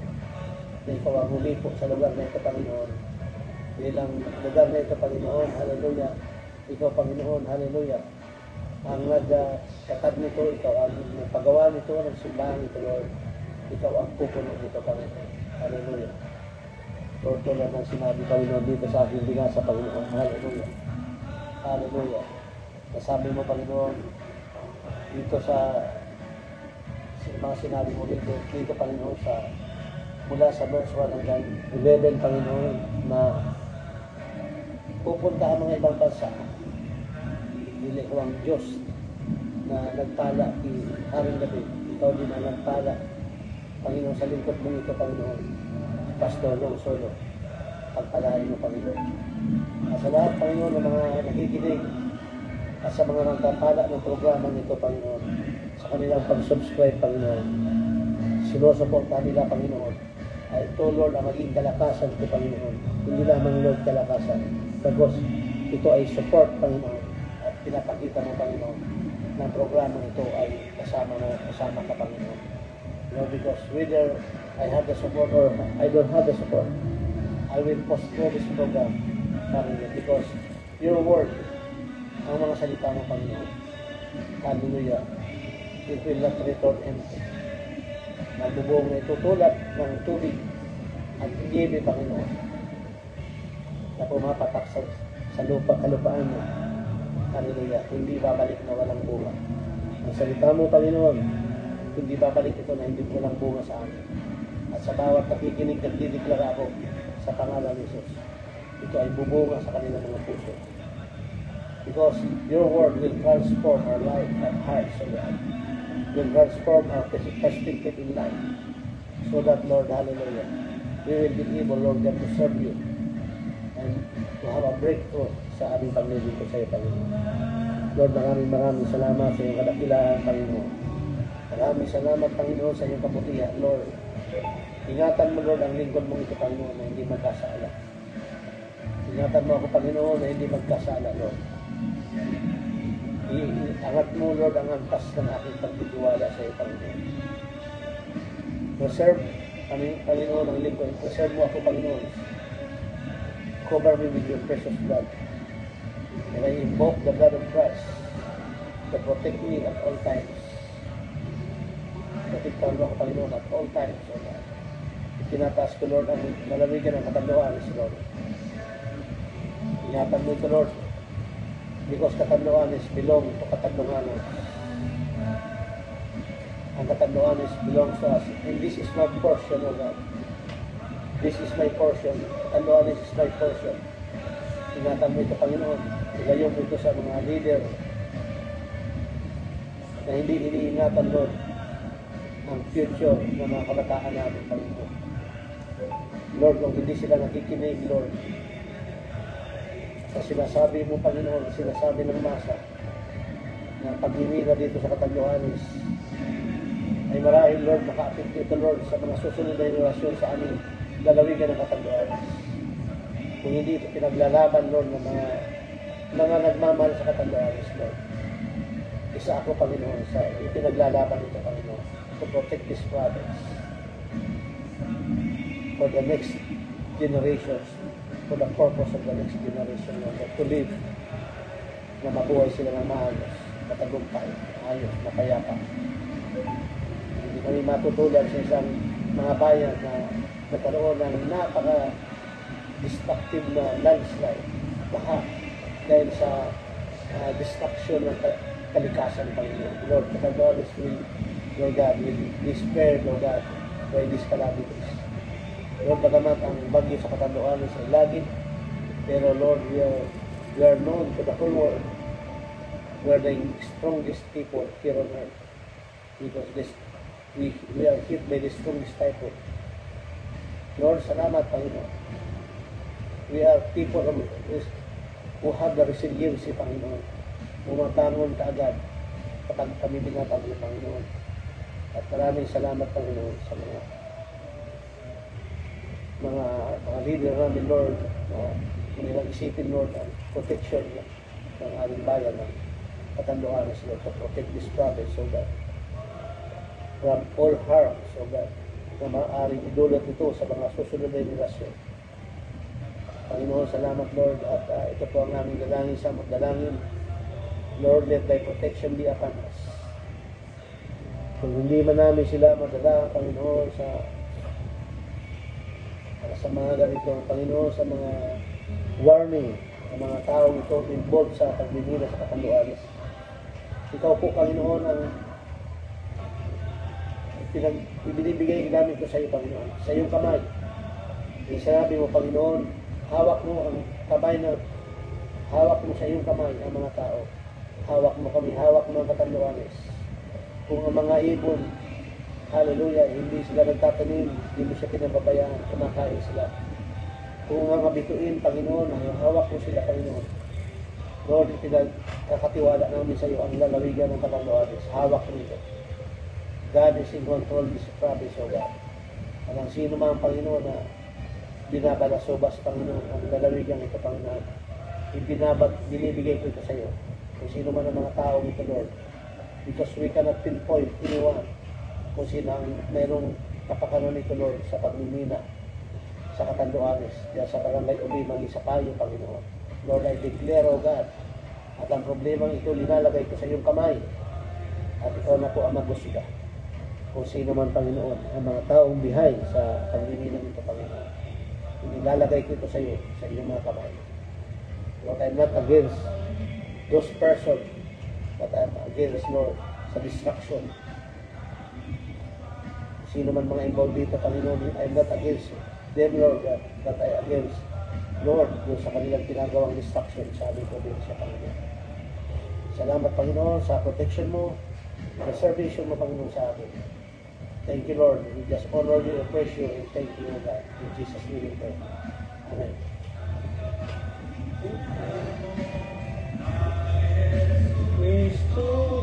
Na ikaw ang humipo sa lugar na ito, Panginoon. Bilang lugar na ito, Panginoon, hallelujah. Ikaw, Panginoon, hallelujah. Ang nagkatad nito, ikaw ang paggawa nito ng simbahan ito, Lord. Ikaw ang pupuno nito, Panginoon. Hallelujah. Lord, tulad ng sinabi, Panginoon, dito sa aking binasa, Panginoon. Hallelujah. Hallelujah. Nasabi mo, Panginoon, dito sa mga sinabi mo dito, Panginoon, mula sa verse 1 hanggang 11, Panginoon, na pupunta ang mga ibang bansa. Dili ko ang Diyos na nagpala kay Haring David. Ikaw din ang nagpala, Panginoon, sa lingkod mong ito, Panginoon. Pastor Long Solo, pagpalain mo, Panginoon. At sa lahat, Panginoon, ng mga nakikinig at sa mga nagpapala ng programa nito, Panginoon, sa kanilang pag-subscribe, Panginoon, sinusuporta nila, Panginoon, ay ito, Lord, ang maging kalakasan ko, Panginoon. Hindi lamang, Lord, kalakasan. Bagos, ito ay support, Panginoon. At pinapakita mo, Panginoon, na ang programa ito ay kasama ka, Panginoon. Lord, because whether I have the support or I don't have the support, I will postpone this program, Panginoon, because your word, ang mga salita mo, Panginoon, hallelujah, it will not return empty. Nagbubong na ito tulad ng tubig at iibi, Panginoon, na pumapatak sa lupa, kalupaan mo, hallelujah, hindi babalik na walang bunga. Ang salita mo, Panginoon, hindi babalik ito na hindi walang bunga sa amin. At sa bawat nakikinig at dideklara ako sa pangalan ni Jesus, ito ay bubunga sa kanilang mga puso. Because your word will transform our life and hearts, O God. Will transform our perspective in life. So that, Lord, hallelujah, we will be able, Lord God, to serve you and to have a breakthrough sa aming paglilingkod ko sa iyo, Panginoon. Lord, maraming salamat sa iyong kadakilaan, Panginoon. Maraming salamat, Panginoon, sa iyong kabutihan, Lord. Ingatan mo, Lord, ang lingkod mong ito, Panginoon, na hindi magkasala. Ingatan mo ako, Panginoon, na hindi magkasala, Lord. Iangat mo, Lord, ang antas ng aking pagtitiwala sa iyo, Panginoon. Preserve, Panginoon, ang lingkod. Preserve mo ako, Panginoon. Cover me with your precious blood. And I invoke the blood of Christ to protect me at all times. Protektahan mo ako, Panginoon, at all times, O God. Tinataas ko, Lord, ang malamigan ng katanduan, Lord. Ingatan mo ito, Lord, because katanduan is belong to Katanduanes. Ang Katanduanes belongs to us. And this is my portion, O God. This is my portion. Katanduanes is my portion. Ingatan mo ito, Panginoon. Ilayo mo ito sa mga leader na hindi iniingatan, Lord, ang future ng mga kabataan namin, Panginoon. Lord, kung hindi sila nakikinig, Lord, sa sinasabi mo, Panginoon, sinasabi ng masa na pagmimina dito sa Katanduanes, ay marahil, Lord, maka-affect ito, Lord, sa mga susunod na relasyon sa aming lalawigan ng Katanduanes. Kung hindi ito pinaglalaban, Lord, ng mga nagmamahal sa Katanduanes, Lord. Isa ako, Panginoon, sa ipinaglalaban ito, Panginoon, to protect this province for the next generations, for the purpose of the next generation, Lord, to live na mabuhay sila ng maayos, matagumpay, ayos, mapayapa. Hindi kami matutulad sa isang mga bayan na nagkaroon ng napaka-destructive na landslide, baha, dahil sa destruction ng kalikasan, Panginoon. Lord, Katanduanes will, Lord God, will be spared, Lord God, by these calamities. Lord, bagamat ang bagyo sa Katanduanes ay lagi, pero Lord, we are known to the whole world. We are the strongest people here on earth. Because we are hit by the strongest typhoon. Lord, salamat, Panginoon. We are people who have the resiliency, Panginoon. Umabangon kaagad kapag kami binatag ng Panginoon. At maraming salamat, Panginoon, sa mga leader namin, Lord, na nilang isipin, Lord, ang protection ng aming bayan, ng Katanduanes, Lord, to protect this province, so that from all harm, so that na maaaring idulot ito sa mga susunod na henerasyon. Panginoon, salamat, Lord, at ito po ang aming dalangin sa magdalangin. Lord, let thy protection be upon us. Kung hindi man namin sila madala, Panginoon, sa mga ganito, Panginoon, sa mga warning ng mga taong ito involved sa pagbibina sa Katanduanes. Ikaw po, Panginoon, ang ibinibigay namin ko sa iyo, Panginoon, sa iyong kamay. Sinabi mo, Panginoon, hawak mo ang kamay na hawak mo sa iyong kamay ang mga tao. Hawak mo kami, hawak mo ang Katanduanes. Kung ang mga ibon, hallelujah, hindi sila nagtatanim, hindi mo siya pinababayaan, kumakain sila. Kung mga bituin, Panginoon, hawak mo sila, Panginoon. Lord, pinagkakatiwala namin sa iyo ang lalawigan ng Katanduanes. Hawak mo ito. God is in control of this province, O God. At ang sino man, Panginoon, na binabalasobas, Panginoon, ang lalawigan ito, Panginoon, binibigay ko ito sa iyo. Kung sino man ang mga tao ito, Lord. Because we cannot pinpoint anyone kung sino ang mayroong kapakanan nito, Lord, sa pagmimina sa Catanduanes, diyan sa Barangay Ubimang Isapayo, Panginoon. Lord, I declare, O God, at ang problemang ito linalagay ko sa iyong kamay, at ikaw na po ang magusga. Kung sino man, Panginoon, ang mga taong bihay sa panglilinang ito, Panginoon, nilalagay ko ito sa iyo, sa iyong mga kamay. Lord, I'm not against those persons, but I'm against, Lord, sa distraction. Sino man mga involved dito, Panginoon, I'm not against them, Lord, but I against, Lord, doon sa kanilang pinagawang distraction sa aming probinsya, Panginoon. Salamat, Panginoon, sa protection mo, preservation mo, Panginoon, sa amin. Thank you, Lord. We just honor you, praise you, and thank you, God. In Jesus' name we pray. Amen. Cristo